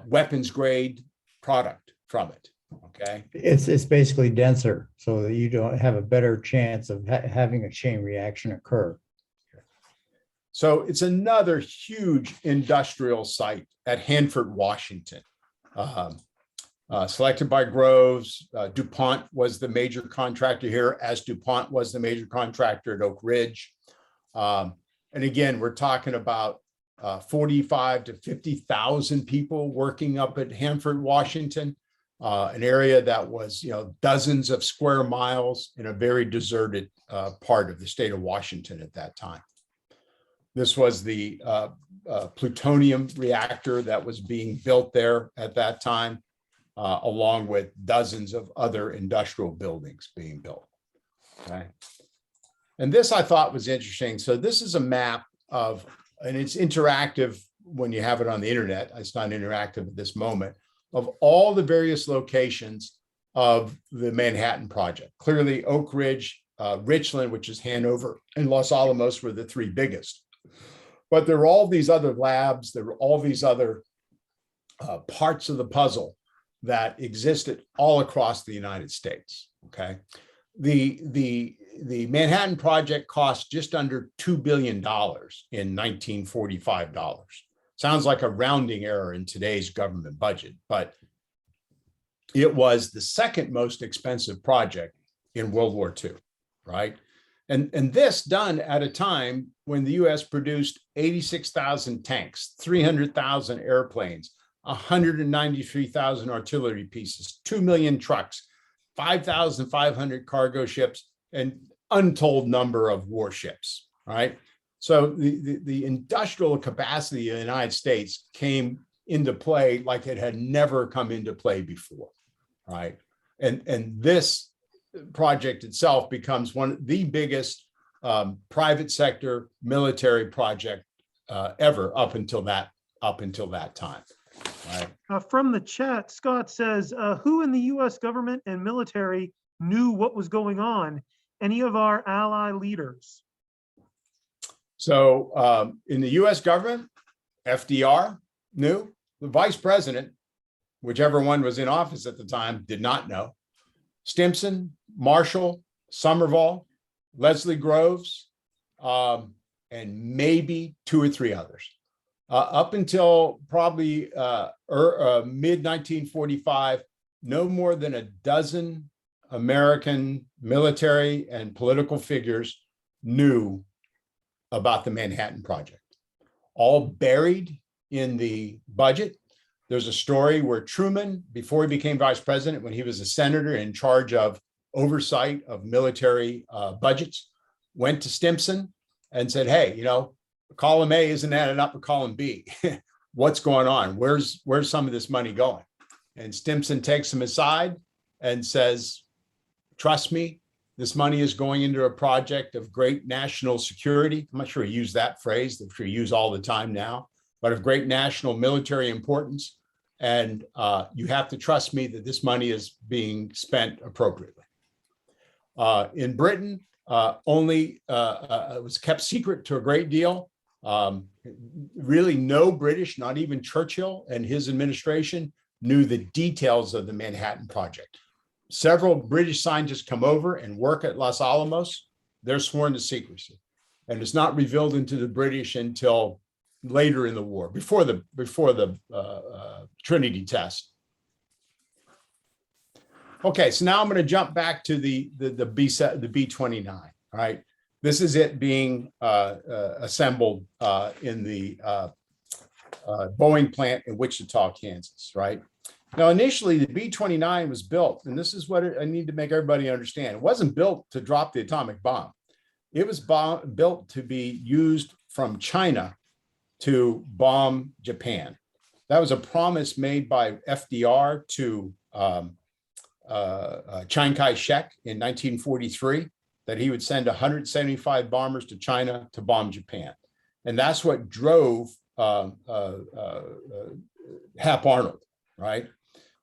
weapons grade product from it. Okay. It's basically denser, so that you don't have a better chance of having a chain reaction occur. So it's another huge industrial site at Hanford, Washington, selected by Groves. DuPont was the major contractor here, as DuPont was the major contractor at Oak Ridge. And again, we're talking about 45 to 50,000 people working up at Hanford, Washington, an area that was, dozens of square miles in a very deserted part of the state of Washington at that time. This was the plutonium reactor that was being built there at that time, along with dozens of other industrial buildings being built. Okay. And this I thought was interesting. So this is a map of, and it's interactive when you have it on the internet. It's not interactive at this moment, of all the various locations of the Manhattan Project. Clearly Oak Ridge, Richland, which is Hanover, and Los Alamos were the three biggest. But there were all these other labs, there were all these other parts of the puzzle that existed all across the United States, okay? The Manhattan Project cost just under $2 billion in 1945 dollars. Sounds like a rounding error in today's government budget, but it was the second most expensive project in World War II, right? And this done at a time when the US produced 86,000 tanks, 300,000 airplanes, 193,000 artillery pieces, 2 million trucks, 5,500 cargo ships, and untold number of warships, right? So the industrial capacity of the United States came into play like it had never come into play before, right? And this project itself becomes one of the biggest private sector military project ever up until that time. Right. From the chat, Scott says, who in the US government and military knew what was going on? Any of our ally leaders? So in the US government, FDR knew. The vice president, whichever one was in office at the time, did not know. Stimson, Marshall, Somerville, Leslie Groves, and maybe 2 or 3 others. Up until probably mid-1945, no more than a dozen American military and political figures knew about the Manhattan Project. All buried in the budget. There's a story where Truman, before he became vice president, when he was a senator in charge of oversight of military budgets, went to Stimson and said, hey, you know, column A isn't adding up with column B. What's going on? Where's some of this money going? And Stimson takes him aside and says, trust me, this money is going into a project of great national security. I'm not sure he used that phrase, that we use all the time now, but of great national military importance. And you have to trust me that this money is being spent appropriately. In Britain, it was kept secret to a great deal. Really no British, not even Churchill and his administration, knew the details of the Manhattan Project. Several British scientists come over and work at Los Alamos. They're sworn to secrecy, and it's not revealed into the British until later in the war, before the Trinity test. Okay, so now I'm going to jump back to the B29. All right, this is it being assembled in the Boeing plant in Wichita, Kansas. Right. Now, initially, the B29 was built, and this is what I need to make everybody understand. It wasn't built to drop the atomic bomb. It was built to be used from China to bomb Japan. That was a promise made by FDR to Chiang Kai-shek in 1943, that he would send 175 bombers to China to bomb Japan. And that's what drove Hap Arnold, right?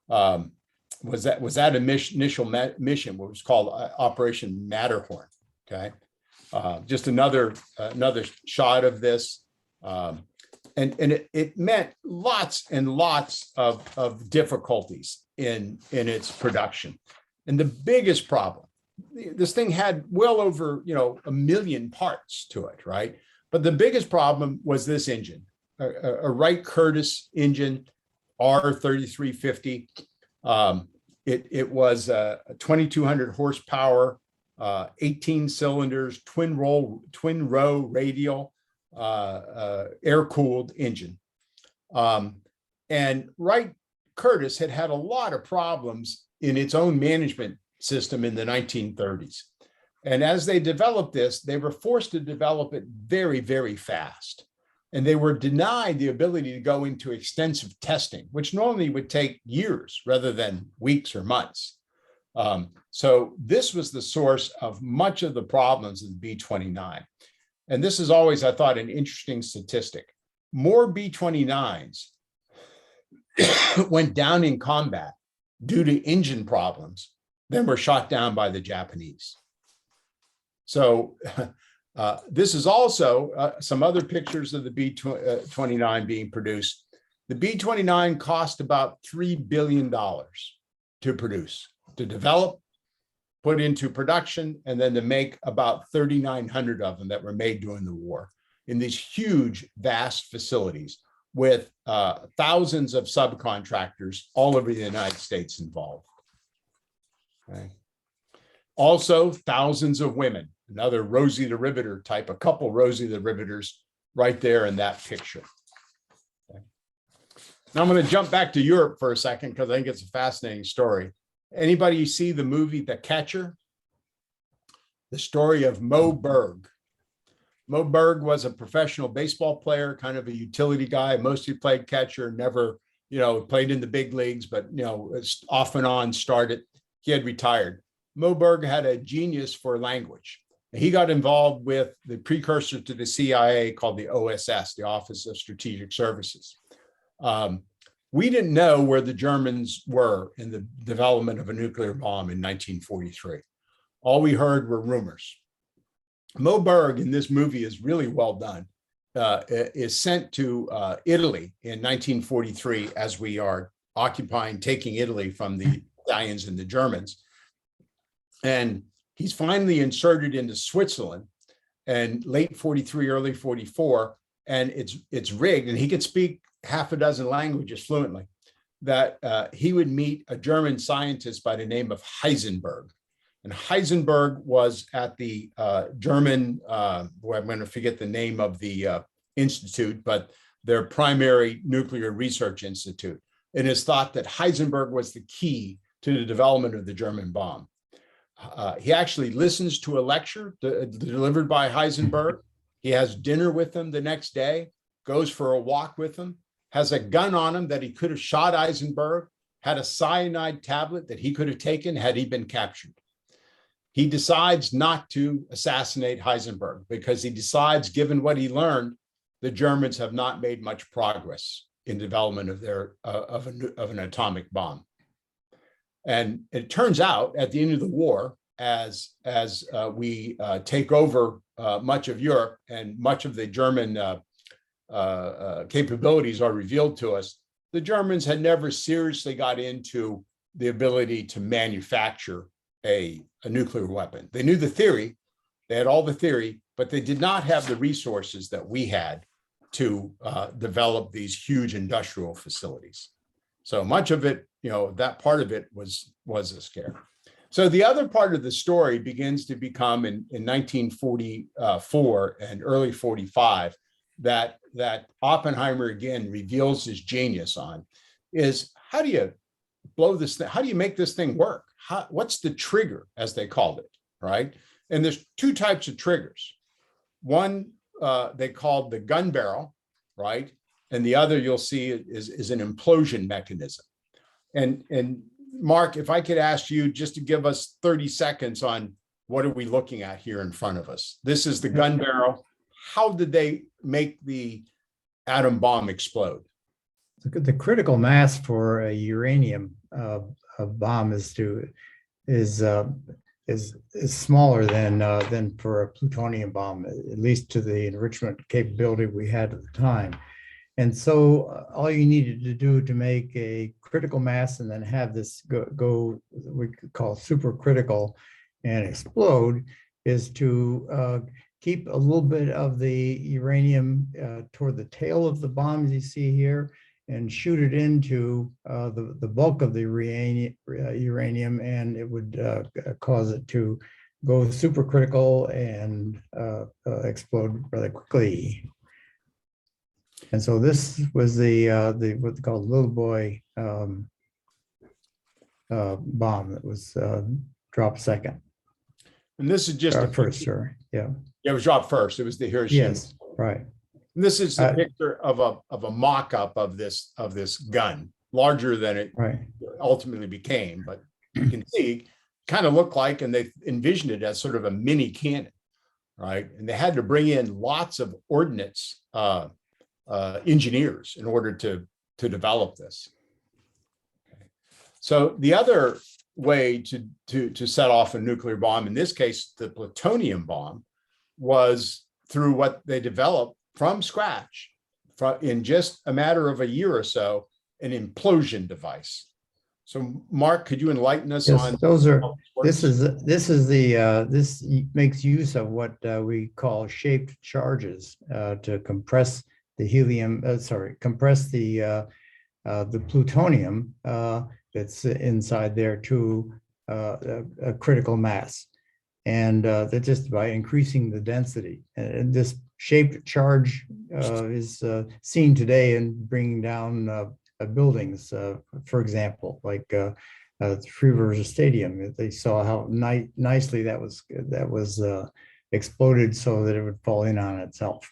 Was that initial mission, what was called Operation Matterhorn, okay? Just another shot of this. And it meant lots and lots of difficulties in its production. And the biggest problem, this thing had well over, 1 million parts to it, right? But the biggest problem was this engine, a Wright Curtis engine, R3350. It was a 2,200 horsepower, 18 cylinders, twin row radial, air-cooled engine. And Wright Curtis had a lot of problems in its own management system in the 1930s. And as they developed this, they were forced to develop it very, very fast. And they were denied the ability to go into extensive testing, which normally would take years rather than weeks or months. So this was the source of much of the problems of the B-29. And this is always, I thought, an interesting statistic. More B-29s went down in combat due to engine problems than were shot down by the Japanese. So this is also some other pictures of the B-29 being produced. The B-29 cost about $3 billion to produce, to develop, put into production, and then to make about 3,900 of them that were made during the war in these huge, vast facilities with thousands of subcontractors all over the United States involved. Okay. Also, thousands of women, another Rosie the Riveter type, a couple Rosie the Riveters right there in that picture. Okay. Now I'm going to jump back to Europe for a second because I think it's a fascinating story. Anybody see the movie The Catcher? The story of Mo Berg. Mo Berg was a professional baseball player, kind of a utility guy, mostly played catcher, never, played in the big leagues, but, off and on started. He had retired. Mo Berg had a genius for language. He got involved with the precursor to the CIA called the OSS, the Office of Strategic Services. We didn't know where the Germans were in the development of a nuclear bomb in 1943. All we heard were rumors. Mo Berg in this movie is really well done, is sent to Italy in 1943 as we are taking Italy from the Italians and the Germans. And he's finally inserted into Switzerland and late 43, early 44, and it's rigged, and he could speak half a dozen languages fluently, that he would meet a German scientist by the name of Heisenberg. And Heisenberg was at the German, I'm going to forget the name of the institute, but their primary nuclear research institute. It is thought that Heisenberg was the key to the development of the German bomb. He actually listens to a lecture delivered by Heisenberg. He has dinner with him the next day, goes for a walk with him, has a gun on him that he could have shot Heisenberg, had a cyanide tablet that he could have taken had he been captured. He decides not to assassinate Heisenberg because he decides, given what he learned, the Germans have not made much progress in development of an atomic bomb. And it turns out at the end of the war, as we take over much of Europe and much of the German capabilities are revealed to us, the Germans had never seriously got into the ability to manufacture a nuclear weapon. They knew the theory, they had all the theory, but they did not have the resources that we had to develop these huge industrial facilities. So much of it, that part of it was a scare. So the other part of the story begins to become in 1944 and early 45 that Oppenheimer again reveals his genius on is, how do you blow this thing? How do you make this thing work? What's the trigger, as they called it, right? And there's two types of triggers. One they called the gun barrel, right? And the other you'll see is an implosion mechanism. And Mark, if I could ask you just to give us 30 seconds on what are we looking at here in front of us? This is the gun barrel. How did they make the atom bomb explode? The critical mass for a uranium bomb is smaller than for a plutonium bomb, at least to the enrichment capability we had at the time. And so all you needed to do to make a critical mass and then have this go we could call supercritical and explode is to keep a little bit of the uranium toward the tail of the bomb, as you see here, and shoot it into the bulk of the uranium, and it would cause it to go supercritical and explode rather quickly. And so this was the what they call little boy bomb that was dropped second. And this is just first, sir. Yeah. Yeah, it was dropped first. It was the Hiroshima. Yes, right. And this is a picture of a mock-up of this gun, larger than it ultimately became. But you can see, kind of looked like, and they envisioned it as sort of a mini cannon, right? And they had to bring in lots of ordnance engineers in order to develop this. Okay. So the other way to set off a nuclear bomb, in this case, the plutonium bomb, was through what they developed from scratch in just a matter of a year or so, an implosion device. So Mark, could you enlighten us on those are this makes use of what we call shaped charges to compress the helium, compress the plutonium that's inside there to a critical mass. And that's just by increasing the density. And this shaped charge is seen today in bringing down buildings, for example, like Three Rivers Stadium. They saw how nicely that was exploded so that it would fall in on itself.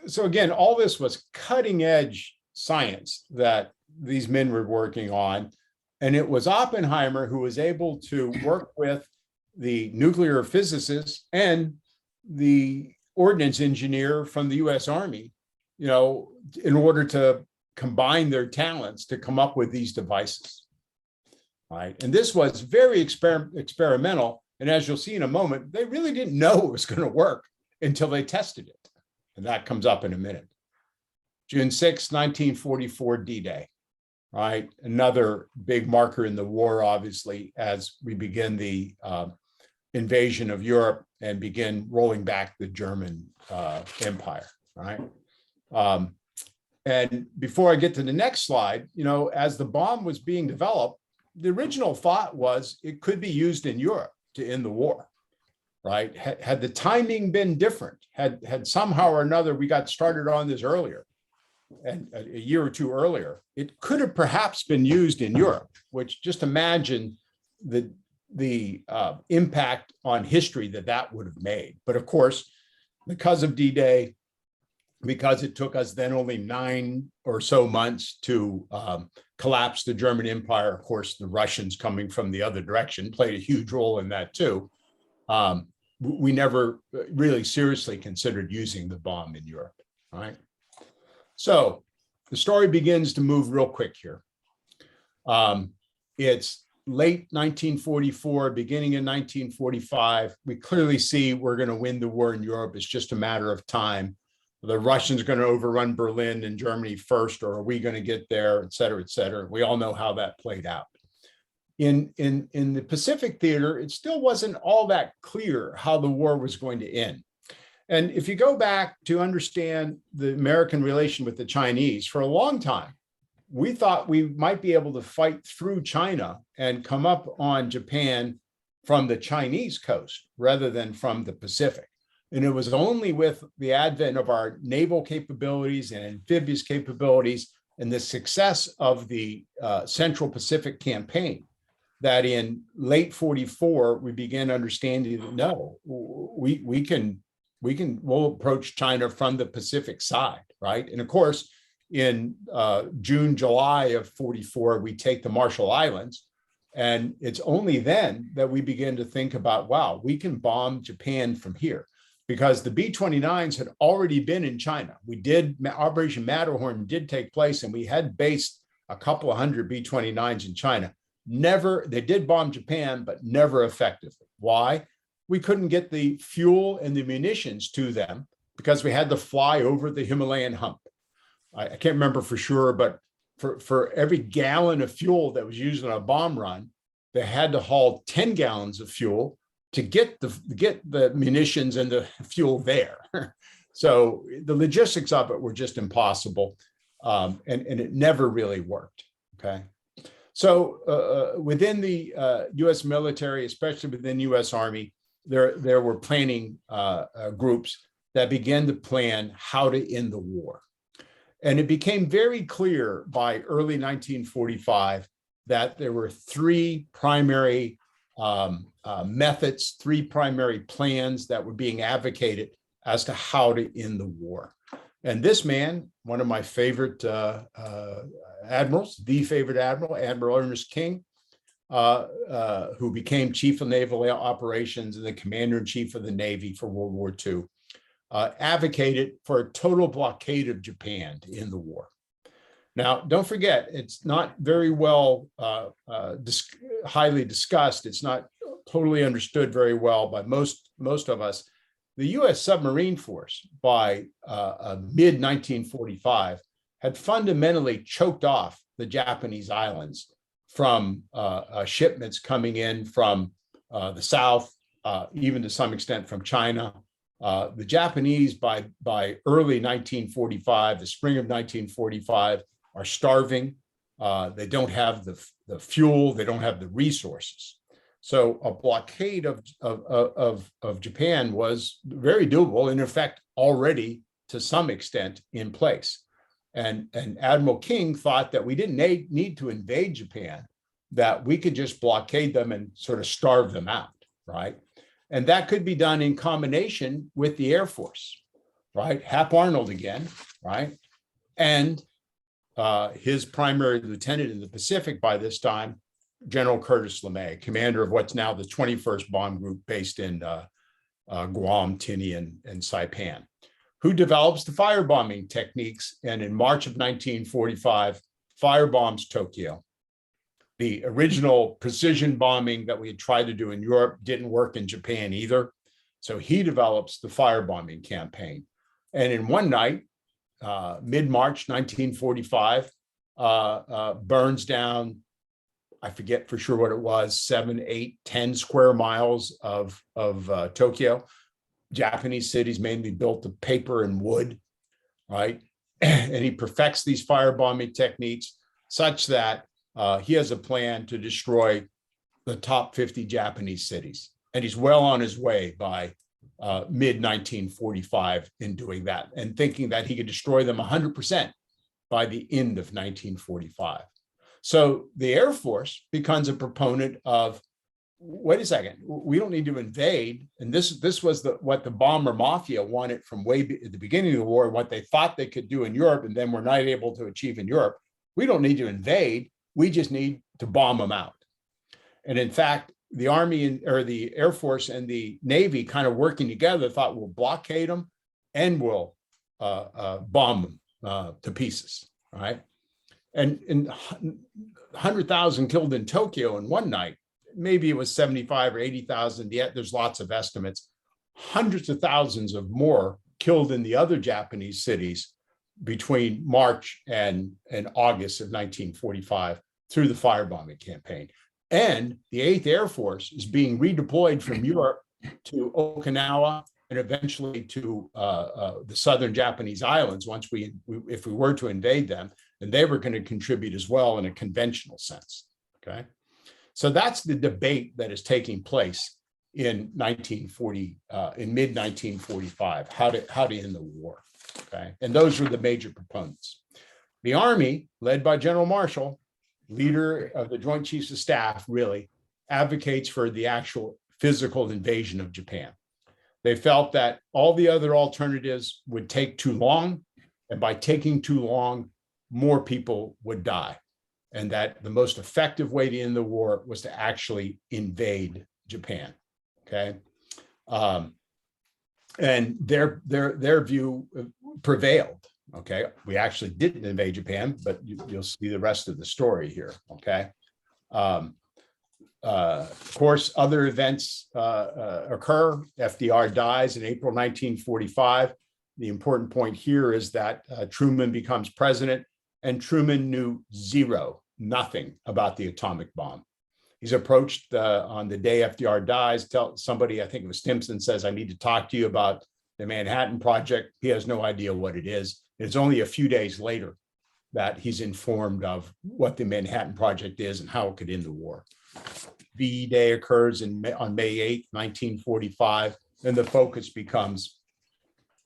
So again, all this was cutting edge science that these men were working on. And it was Oppenheimer who was able to work with the nuclear physicist and the ordnance engineer from the US Army, you know, in order to combine their talents to come up with these devices. Right. And this was very experimental. And as you'll see in a moment, they really didn't know it was going to work until they tested it. And that comes up in a minute. June 6, 1944, D-Day. Right. Another big marker in the war, obviously, as we begin the invasion of Europe and begin rolling back the German empire. Right. And before I get to the next slide, you know, as the bomb was being developed, the original thought was it could be used in Europe to end the war, right? Had the timing been different, had somehow or another we got started on this earlier, and a year or two earlier, it could have perhaps been used in Europe, which just imagine the impact on history that would have made. But of course, because of D-Day, because it took us then only 9 or so months to collapse the German Empire. Of course, the Russians coming from the other direction played a huge role in that too. We never really seriously considered using the bomb in Europe, right? So the story begins to move real quick here. It's late 1944, beginning in 1945. We clearly see we're going to win the war in Europe. It's just a matter of time. The Russians are going to overrun Berlin and Germany first, or are we going to get there, et cetera, et cetera. We all know how that played out. In the Pacific theater, it still wasn't all that clear how the war was going to end. And if you go back to understand the American relation with the Chinese, for a long time, we thought we might be able to fight through China and come up on Japan from the Chinese coast rather than from the Pacific. And it was only with the advent of our naval capabilities and amphibious capabilities and the success of the Central Pacific Campaign that in late 44, we began understanding that no, we'll approach China from the Pacific side, right? And of course, in June, July of 44, we take the Marshall Islands. And it's only then that we begin to think about, wow, we can bomb Japan from here. Because the B-29s had already been in China. Operation Matterhorn did take place, and we had based a couple of hundred B-29s in China. They did bomb Japan, but never effectively. Why? We couldn't get the fuel and the munitions to them because we had to fly over the Himalayan hump. I can't remember for sure, but for every gallon of fuel that was used on a bomb run, they had to haul 10 gallons of fuel to get the munitions and the fuel there. So the logistics of it were just impossible. And it never really worked, okay? So within the US military, especially within US Army, there were planning groups that began to plan how to end the war. And it became very clear by early 1945 that there were 3 primary methods, 3 primary plans that were being advocated as to how to end the war. And this man, one of my favorite admirals, the favorite admiral, Admiral Ernest King, who became Chief of Naval Operations and the Commander-in-Chief of the Navy for World War II, advocated for a total blockade of Japan to end the war. Now, don't forget, it's not very well highly discussed. It's not totally understood very well by most of us. The U.S. submarine force by mid-1945 had fundamentally choked off the Japanese islands from shipments coming in from the South, even to some extent from China. The Japanese by early 1945, the spring of 1945, are starving. They don't have the fuel. They don't have the resources. So a blockade of Japan was very doable, and in fact, already to some extent in place. And Admiral King thought that we didn't need to invade Japan, that we could just blockade them and sort of starve them out, right? And that could be done in combination with the Air Force, right? Hap Arnold again, right? And his primary lieutenant in the Pacific by this time, General Curtis LeMay, commander of what's now the 21st Bomb Group based in Guam, Tinian, and Saipan, who develops the firebombing techniques. And in March of 1945, firebombs Tokyo. The original precision bombing that we had tried to do in Europe didn't work in Japan either. So he develops the firebombing campaign. And in one night, mid-March 1945, burns down, I forget for sure what it was, 7, 8, 10 square miles of Tokyo. Japanese cities mainly built of paper and wood, right? And he perfects these firebombing techniques such that he has a plan to destroy the top 50 Japanese cities. And he's well on his way by mid-1945 in doing that, and thinking that he could destroy them 100% by the end of 1945. So the Air Force becomes a proponent of, wait a second, we don't need to invade. And this was what the bomber mafia wanted from at the beginning of the war, what they thought they could do in Europe and then were not able to achieve in Europe. We don't need to invade. We just need to bomb them out. And in fact, the Army or the Air Force and the Navy kind of working together thought we'll blockade them and we'll bomb them to pieces, right? And 100,000 killed in Tokyo in one night. Maybe it was 75 or 80,000, yet there's lots of estimates. Hundreds of thousands of more killed in the other Japanese cities between March and August of 1945 through the firebombing campaign. And the 8th Air Force is being redeployed from Europe to Okinawa and eventually to the southern Japanese islands if we were to invade them, and they were going to contribute as well in a conventional sense, okay? So that's the debate that is taking place in mid-1945, how to end the war, okay? And those were the major proponents. The Army, led by General Marshall, leader of the Joint Chiefs of Staff, really advocates for the actual physical invasion of Japan. They felt that all the other alternatives would take too long, and by taking too long, more people would die, and that the most effective way to end the war was to actually invade Japan. Okay, and their view prevailed. Okay, we actually didn't invade Japan, but you'll see the rest of the story here. Okay, of course, other events occur. FDR dies in April 1945. The important point here is that Truman becomes president, and Truman knew nothing about the atomic bomb. He's approached on the day FDR dies, somebody, I think it was Stimson, says, I need to talk to you about the Manhattan Project. He has no idea what it is. It's only a few days later that he's informed of what the Manhattan Project is and how it could end the war. VE Day occurs on May 8th, 1945, and the focus becomes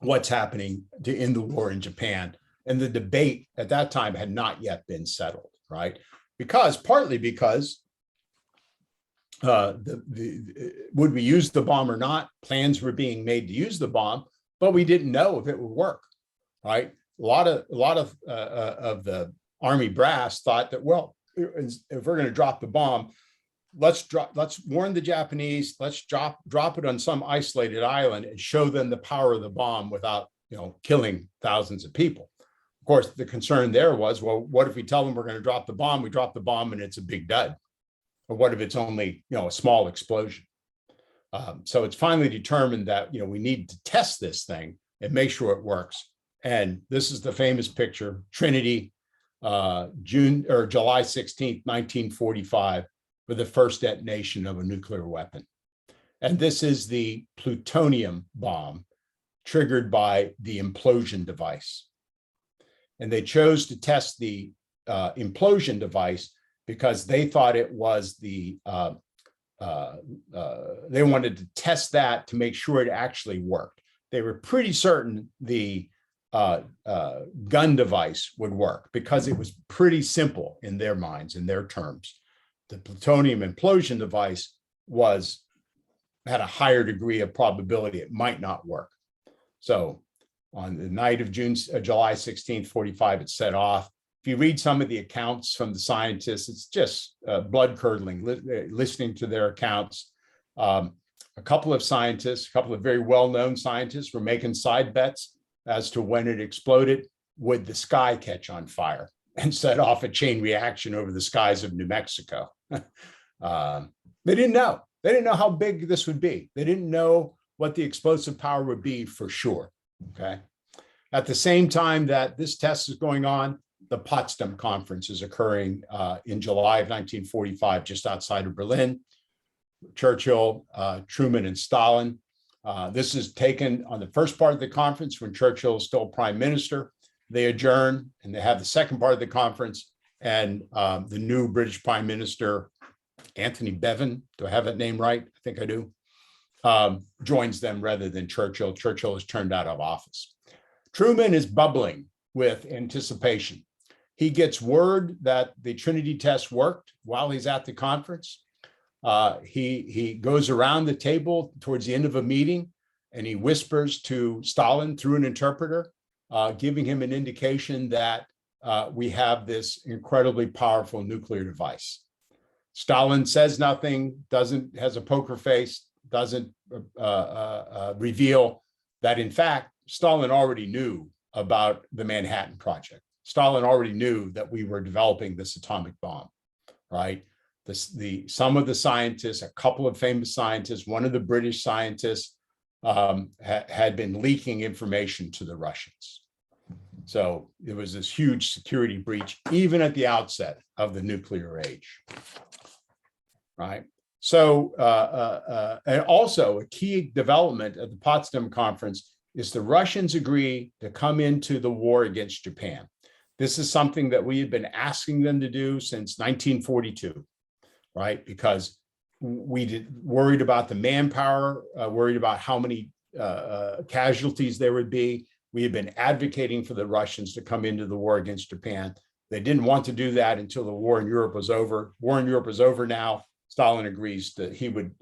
what's happening to end the war in Japan. And the debate at that time had not yet been settled, right? Partly because would we use the bomb or not? Plans were being made to use the bomb, but we didn't know if it would work, right? A lot of the Army brass thought that, well, if we're going to drop the bomb, let's warn the Japanese, let's drop it on some isolated island and show them the power of the bomb without, killing thousands of people. Of course, the concern there was, well, what if we tell them we're going to drop the bomb? We drop the bomb and it's a big dud. Or what if it's only, a small explosion? So it's finally determined that, we need to test this thing and make sure it works. And this is the famous picture, Trinity, July 16th, 1945, for the first detonation of a nuclear weapon. And this is the plutonium bomb triggered by the implosion device. And they chose to test the implosion device because they thought it was they wanted to test that to make sure it actually worked. They were pretty certain the gun device would work because it was pretty simple in their minds, in their terms. The plutonium implosion device had a higher degree of probability it might not work. So on the night of July 16th, 45, it set off. if you read some of the accounts from the scientists, it's just blood curdling listening to their accounts. A couple of scientists, a couple of very well-known scientists were making side bets as to when it exploded, would the sky catch on fire and set off a chain reaction over the skies of New Mexico. They didn't know. They didn't know how big this would be. They didn't know what the explosive power would be for sure, okay? At the same time that this test is going on, the Potsdam Conference is occurring in July of 1945, just outside of Berlin. Churchill, Truman, and Stalin. This is taken on the first part of the conference when Churchill is still prime minister. They adjourn and they have the second part of the conference, and the new British prime minister, Anthony Bevan, do I have that name right? I think I do, joins them rather than Churchill. Churchill is turned out of office. Truman is bubbling with anticipation. He gets word that the Trinity test worked while he's at the conference. He goes around the table towards the end of a meeting and he whispers to Stalin through an interpreter, giving him an indication that we have this incredibly powerful nuclear device. Stalin says nothing, has a poker face, doesn't reveal that in fact, Stalin already knew about the Manhattan Project. Stalin already knew that we were developing this atomic bomb, right? Some of the scientists, a couple of famous scientists, one of the British scientists had been leaking information to the Russians. So there was this huge security breach, even at the outset of the nuclear age, right? So, and also a key development at the Potsdam Conference is the Russians agree to come into the war against Japan. This is something that we had been asking them to do since 1942, right? Because we worried about the manpower, worried about how many casualties there would be. We had been advocating for the Russians to come into the war against Japan. They didn't want to do that until the war in Europe was over. War in Europe is over now. Stalin agrees that he would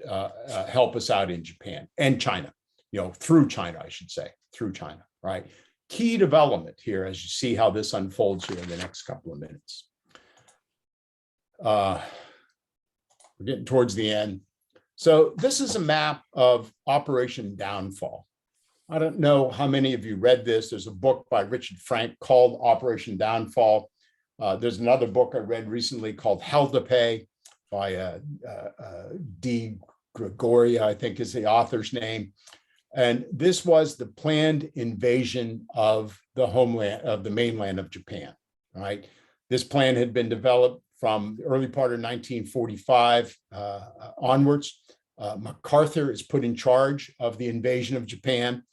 help us out in Japan and China, through China, I should say, through China, right? Key development here as you see how this unfolds here in the next couple of minutes. We're getting towards the end. So this is a map of Operation Downfall. I don't know how many of you read this. There's a book by Richard Frank called Operation Downfall. There's another book I read recently called Hell to Pay by D. Gregoria, I think is the author's name. And this was the planned invasion of the homeland, of the mainland of Japan, right? This plan had been developed from the early part of 1945 onwards. MacArthur is put in charge of the invasion of Japan.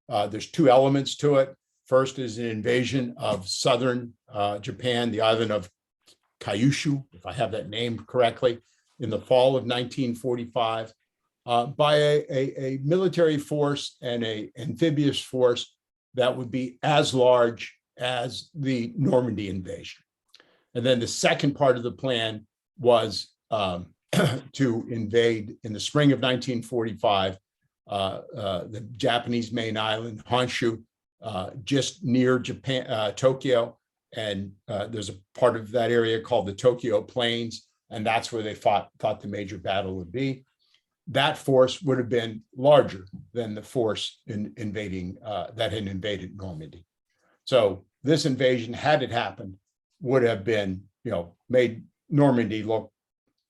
There's two elements to it. First is an invasion of southern Japan, the island of Kyushu, if I have that name correctly, in the fall of 1945, by a military force and an amphibious force that would be as large as the Normandy invasion. And then the second part of the plan was to invade in the spring of 1945, the Japanese main island, Honshu, just near Japan, Tokyo. And there's a part of that area called the Tokyo Plains, and that's where they thought the major battle would be. That force would have been larger than the force invading that had invaded Normandy. So this invasion, had it happened, would have been, made Normandy look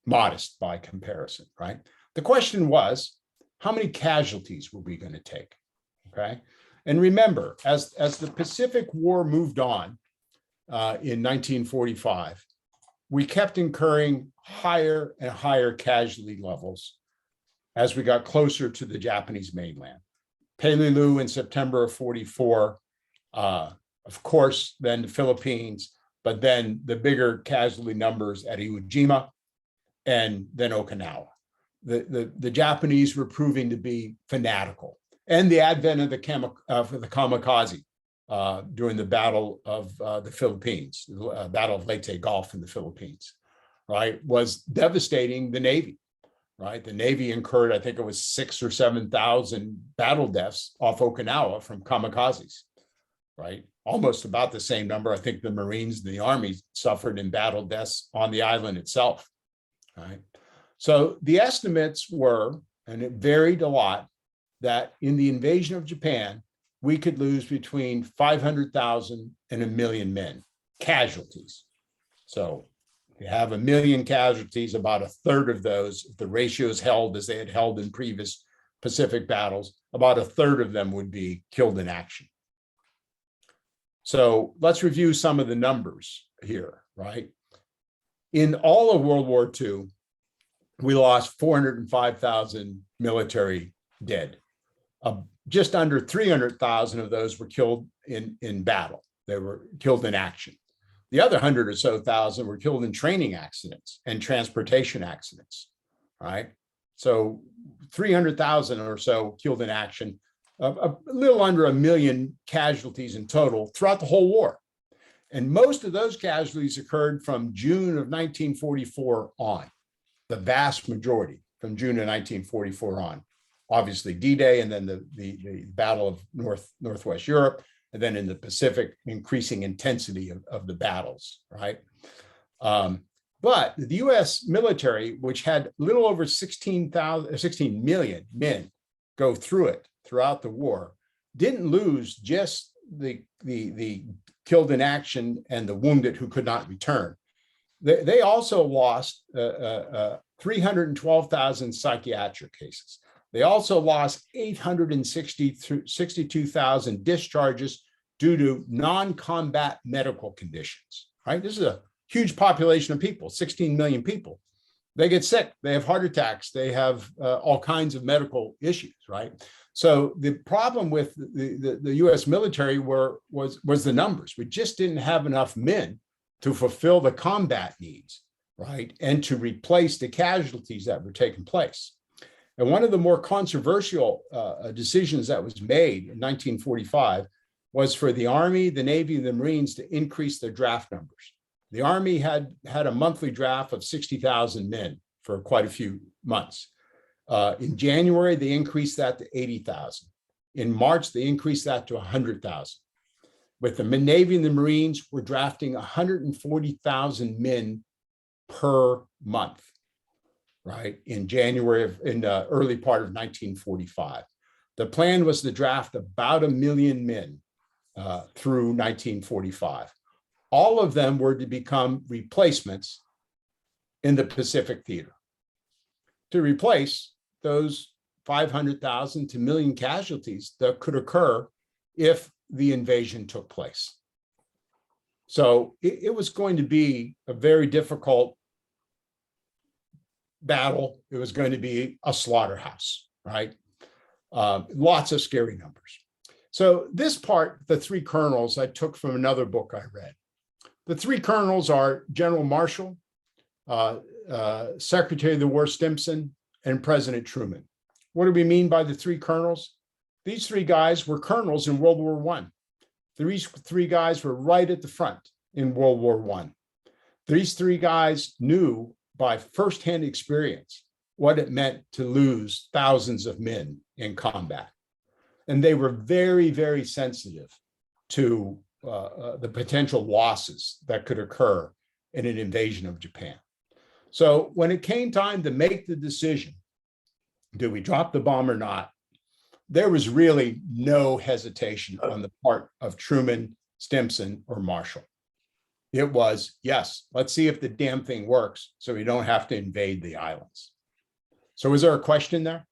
modest by comparison, right? The question was, how many casualties were we going to take? Okay, and remember, as the Pacific War moved on in 1945, we kept incurring higher and higher casualty levels as we got closer to the Japanese mainland. Peleliu in September of 44, of course, then the Philippines, but then the bigger casualty numbers at Iwo Jima and then Okinawa. The Japanese were proving to be fanatical, and the advent of the kamikaze during the Battle of the Philippines, the Battle of Leyte Gulf in the Philippines, right, was devastating the Navy, right? The Navy incurred, I think it was 6,000 or 7,000 battle deaths off Okinawa from kamikazes, right? almost about the same number. I think the Marines and the Army suffered in battle deaths on the island itself. Right. So the estimates were, and it varied a lot, that in the invasion of Japan, we could lose between 500,000 and 1 million men, casualties. So if you have 1 million casualties, about a third of those, if the ratio is held as they had held in previous Pacific battles, about a third of them would be killed in action. So let's review some of the numbers here, right? In all of World War II, we lost 405,000 military dead. Just under 300,000 of those were killed in battle. They were killed in action. The other 100 or so thousand were killed in training accidents and transportation accidents, right? So 300,000 or so killed in action, a little under 1 million casualties in total throughout the whole war. And most of those casualties occurred from June of 1944 on, the vast majority from June of 1944 on. Obviously D-Day, and then the Battle of Northwest Europe, and then in the Pacific, increasing intensity of the battles, right? But the US military, which had a little over 16 million men go through it throughout the war, didn't lose just the killed in action and the wounded who could not return. They also lost 312,000 psychiatric cases. They also lost 862,000 discharges due to non-combat medical conditions, right? This is a huge population of people, 16 million people. They get sick, they have heart attacks, they have all kinds of medical issues, right? So the problem with the US military was the numbers. We just didn't have enough men to fulfill the combat needs, right? And to replace the casualties that were taking place. And one of the more controversial decisions that was made in 1945 was for the Army, the Navy, and the Marines to increase their draft numbers. The Army had a monthly draft of 60,000 men for quite a few months. In January, they increased that to 80,000. In March, they increased that to 100,000. With the Navy and the Marines, we're drafting 140,000 men per month, right? In the early part of 1945. The plan was to draft about 1 million men through 1945. All of them were to become replacements in the Pacific theater to replace those 500,000 to 1 million casualties that could occur if the invasion took place. So it was going to be a very difficult battle. It was going to be a slaughterhouse, right? Lots of scary numbers. So this part, the 3 colonels, I took from another book I read. The 3 colonels are General Marshall, Secretary of the War Stimson, and President Truman. What do we mean by the 3 colonels? These 3 guys were colonels in World War I. These 3 guys were right at the front in World War I. These 3 guys knew by firsthand experience what it meant to lose thousands of men in combat. And they were very, very sensitive to the potential losses that could occur in an invasion of Japan. So when it came time to make the decision, do we drop the bomb or not? There was really no hesitation on the part of Truman, Stimson, or Marshall. It was, yes, let's see if the damn thing works so we don't have to invade the islands. So is there a question there?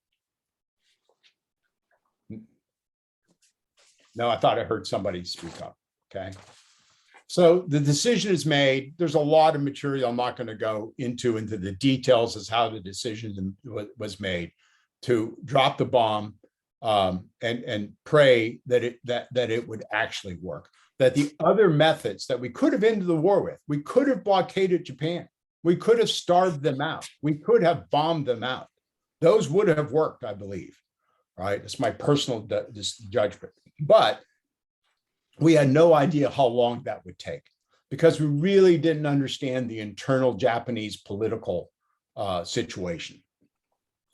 No, I thought I heard somebody speak up, okay? So the decision is made. There's a lot of material I'm not going to go into the details as how the decision was made to drop the bomb and pray that it would actually work. That the other methods that we could have ended the war with, we could have blockaded Japan, we could have starved them out, we could have bombed them out. Those would have worked, I believe. Right? It's my personal judgment. But we had no idea how long that would take because we really didn't understand the internal Japanese political situation.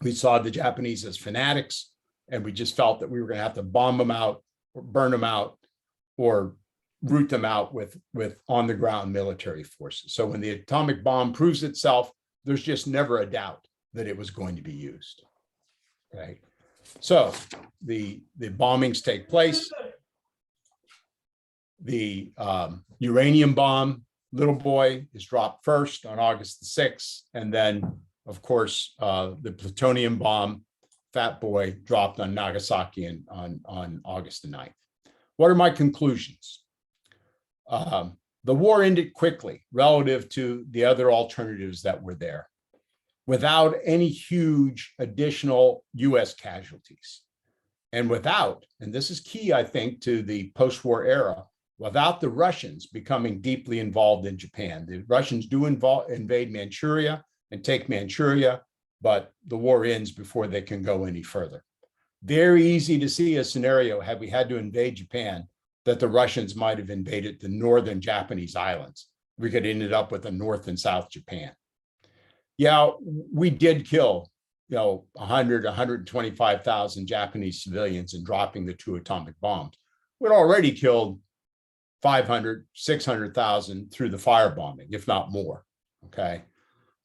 We saw the Japanese as fanatics, and we just felt that we were going to have to bomb them out or burn them out or root them out with on the ground military forces. So when the atomic bomb proves itself, there's just never a doubt that it was going to be used. Okay. So the bombings take place. The uranium bomb, Little Boy, is dropped first on August the 6th. And then, of course, the plutonium bomb, Fat Boy, dropped on Nagasaki on August the 9th. What are my conclusions? The war ended quickly relative to the other alternatives that were there, without any huge additional US casualties. And without, and this is key, I think, to the post-war era, without the Russians becoming deeply involved in Japan. The Russians do invade Manchuria and take Manchuria, but the war ends before they can go any further. Very easy to see a scenario, had we had to invade Japan, that the Russians might have invaded the northern Japanese islands. We could have ended up with a North and South Japan. Yeah, we did kill, 100, 125,000 Japanese civilians in dropping the 2 atomic bombs. We'd already killed 500, 600,000 through the firebombing, if not more, okay?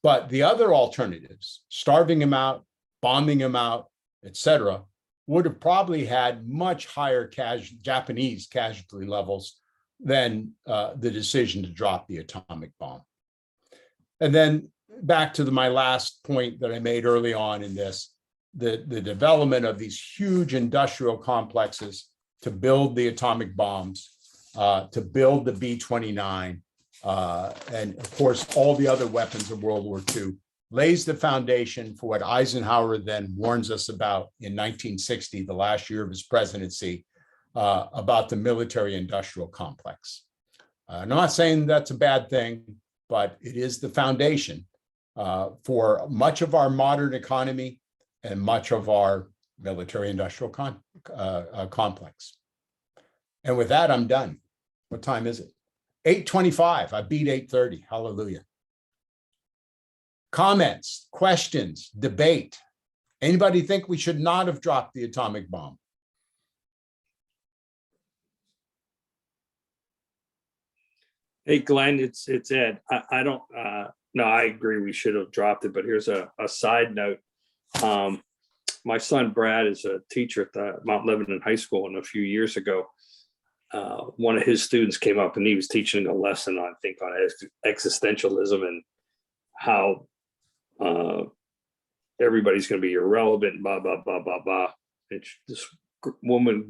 But the other alternatives, starving them out, bombing them out, etc., would have probably had much higher Japanese casualty levels than the decision to drop the atomic bomb. And then back to my last point that I made early on in this, the development of these huge industrial complexes to build the atomic bombs, to build the B29, and of course, all the other weapons of World War II, lays the foundation for what Eisenhower then warns us about in 1960, the last year of his presidency, about the military-industrial complex. I'm not saying that's a bad thing, but it is the foundation for much of our modern economy and much of our military-industrial complex. And with that, I'm done. What time is it? 8:25. I beat 8:30. Hallelujah. Comments, questions, debate. Anybody think we should not have dropped the atomic bomb? Hey, Glenn, it's Ed. I don't, no, I agree we should have dropped it, but here's a side note. My son Brad is a teacher at the Mount Lebanon High School, and a few years ago, one of his students came up and he was teaching a lesson, I think, on existentialism and how everybody's going to be irrelevant, blah, blah, blah, blah, blah. And this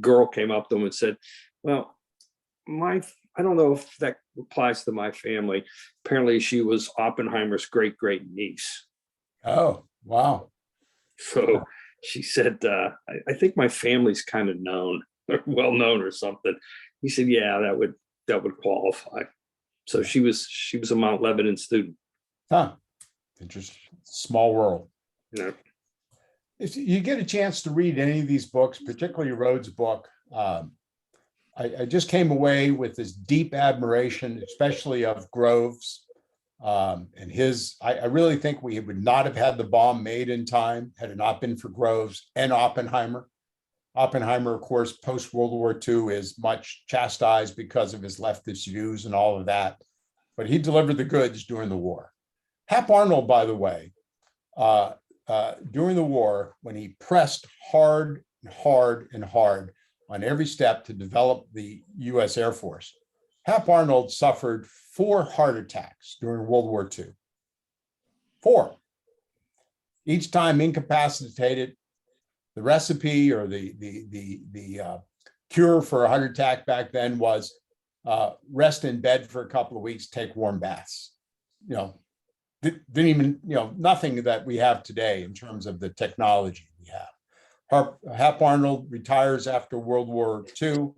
girl came up to him and said, well, I don't know if that applies to my family. Apparently she was Oppenheimer's great niece. Oh, wow. So she said, I think my family's kind of known or well known or something. He said, yeah, that would qualify. So she was a Mount Lebanon student. Huh. Interesting. Small world. You know. If you get a chance to read any of these books, particularly Rhodes' book, I just came away with this deep admiration, especially of Groves and his. I really think we would not have had the bomb made in time had it not been for Groves and Oppenheimer. Oppenheimer, of course, post-World War II is much chastised because of his leftist views and all of that, but he delivered the goods during the war. Hap Arnold, by the way, during the war, when he pressed hard and hard and hard on every step to develop the US Air Force, Hap Arnold suffered 4 heart attacks during World War II. 4. Each time incapacitated. The recipe or the cure for a heart attack back then was rest in bed for a couple of weeks, take warm baths. Didn't even, nothing that we have today in terms of the technology we have. Hap Arnold retires after World War II,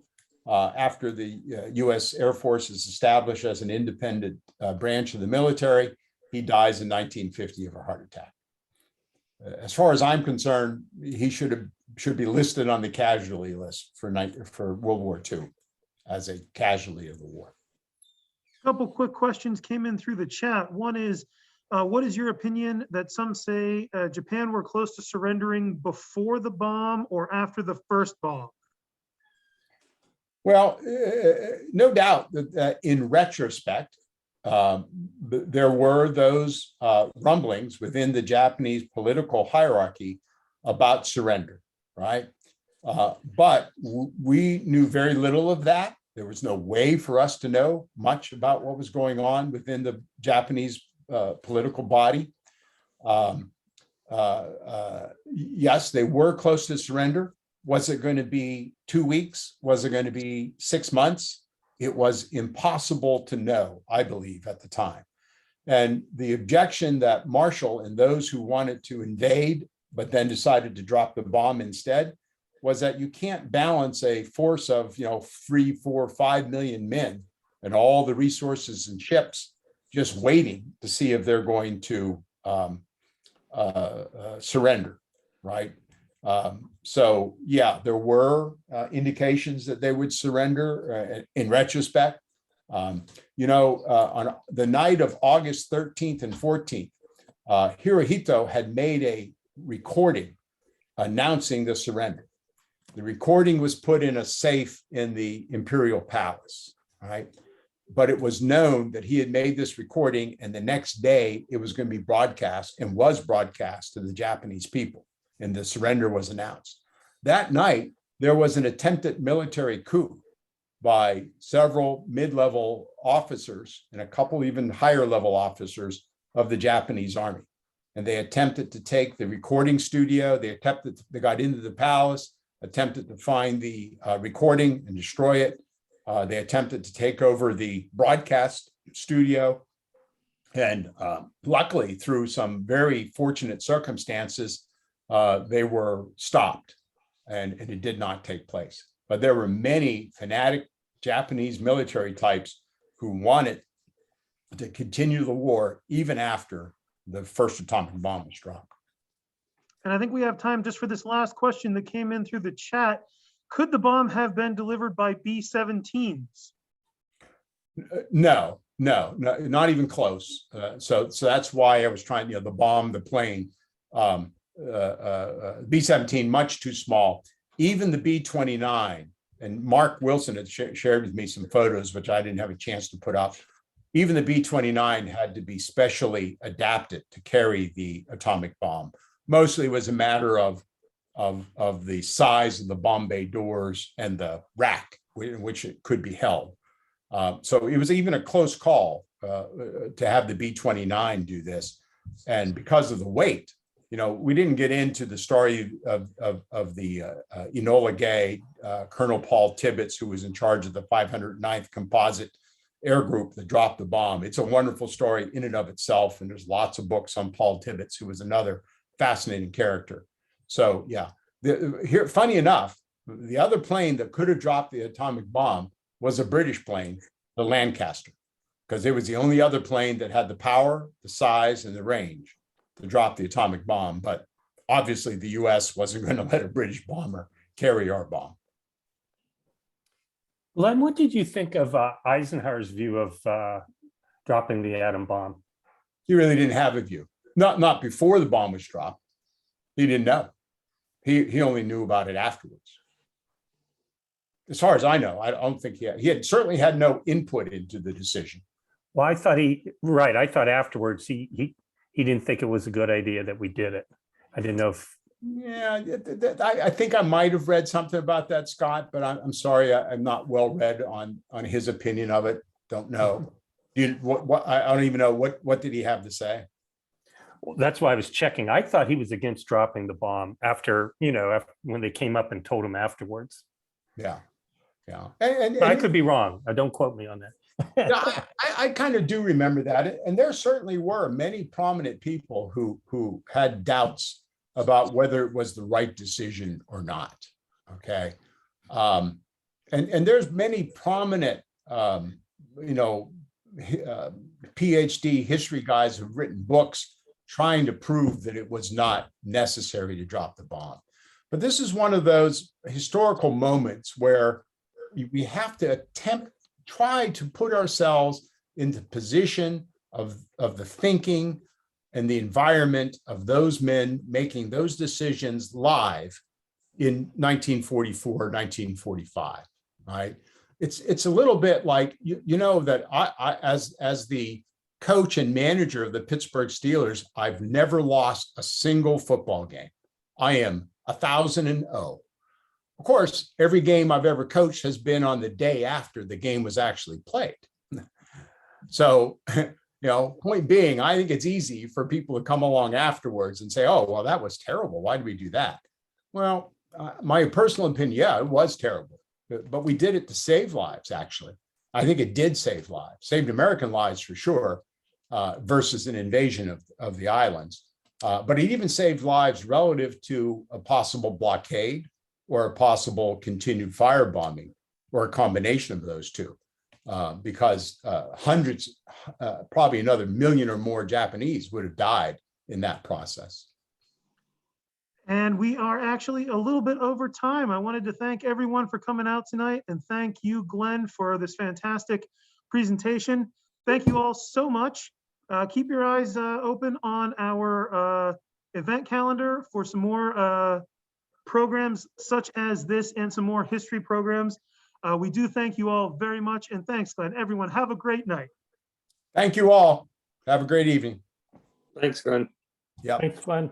after the US Air Force is established as an independent branch of the military. He dies in 1950 of a heart attack. As far as I'm concerned, he should be listed on the casualty list for World War II as a casualty of the war. A couple quick questions came in through the chat. One is, what is your opinion that some say Japan were close to surrendering before the bomb or after the first bomb? Well, no doubt that in retrospect, there were those rumblings within the Japanese political hierarchy about surrender, right? But we knew very little of that. There was no way for us to know much about what was going on within the Japanese political body. Yes, they were close to surrender. Was it going to be 2 weeks? Was it going to be 6 months? It was impossible to know, I believe, at the time. And the objection that Marshall and those who wanted to invade, but then decided to drop the bomb instead, was that you can't balance a force of 3, 4, 5 million men and all the resources and ships just waiting to see if they're going to surrender, right? So yeah, there were indications that they would surrender in retrospect. On the night of August 13th and 14th, Hirohito had made a recording announcing the surrender. The recording was put in a safe in the Imperial Palace, right? But it was known that he had made this recording, and the next day it was going to be broadcast and was broadcast to the Japanese people, and the surrender was announced. That night, there was an attempted military coup by several mid-level officers and a couple even higher level officers of the Japanese army. And they attempted to take the recording studio, they got into the palace, attempted to find the recording and destroy it. They attempted to take over the broadcast studio. And luckily, through some very fortunate circumstances, they were stopped and it did not take place. But there were many fanatic Japanese military types who wanted to continue the war even after the first atomic bomb was dropped. And I think we have time just for this last question that came in through the chat. Could the bomb have been delivered by B-17s? No, not even close. So that's why I was trying, the bomb, the plane, B-17, much too small. Even the B-29, and Mark Wilson had shared with me some photos, which I didn't have a chance to put up. Even the B-29 had to be specially adapted to carry the atomic bomb. Mostly was a matter of the size of the bomb bay doors and the rack in which it could be held. So it was even a close call to have the B-29 do this. And because of the weight, we didn't get into the story of the Enola Gay, Colonel Paul Tibbets, who was in charge of the 509th Composite Air Group that dropped the bomb. It's a wonderful story in and of itself. And there's lots of books on Paul Tibbets, who was another fascinating character. So yeah, here, funny enough, the other plane that could have dropped the atomic bomb was a British plane, the Lancaster, because it was the only other plane that had the power, the size, and the range to drop the atomic bomb. But obviously the US wasn't going to let a British bomber carry our bomb. Len, what did you think of Eisenhower's view of dropping the atom bomb? He really didn't have a view. Not before the bomb was dropped. He didn't know. He only knew about it afterwards. As far as I know, I don't think he had certainly had no input into the decision. Well, I thought afterwards he didn't think it was a good idea that we did it. I didn't know if. Yeah, I think I might have read something about that, Scott, but I'm sorry, I'm not well read on his opinion of it. Don't know. I don't even know what did he have to say. Well, that's why I was checking. I thought he was against dropping the bomb after when they came up and told him afterwards. Yeah. And I could be wrong. Don't quote me on that. Yeah, I kind of do remember that. And there certainly were many prominent people who had doubts about whether it was the right decision or not. Okay. And there's many prominent, PhD history guys who've written books trying to prove that it was not necessary to drop the bomb. But this is one of those historical moments where we have to try to put ourselves in the position of the thinking and the environment of those men making those decisions live in 1944, 1945, right? it's a little bit like, you know, that I as the coach and manager of the Pittsburgh Steelers, I've never lost a single football game. I am 1,000-0. Of course, every game I've ever coached has been on the day after the game was actually played. So, you know, point being, I think it's easy for people to come along afterwards and say, oh, well, that was terrible. Why did we do that? Well, my personal opinion, yeah, it was terrible, but we did it to save lives, actually. I think it did save lives, saved American lives for sure, versus an invasion of the islands. But it even saved lives relative to a possible blockade or a possible continued firebombing or a combination of those two. Because hundreds, probably another 1 million or more Japanese would have died in that process. And we are actually a little bit over time. I wanted to thank everyone for coming out tonight, and thank you, Glenn, for this fantastic presentation. Thank you all so much. Keep your eyes open on our event calendar for some more programs such as this and some more history programs. We do thank you all very much, and thanks, Glenn. Everyone, have a great night. Thank you all. Have a great evening. Thanks, Glenn. Yeah. Thanks, Glenn.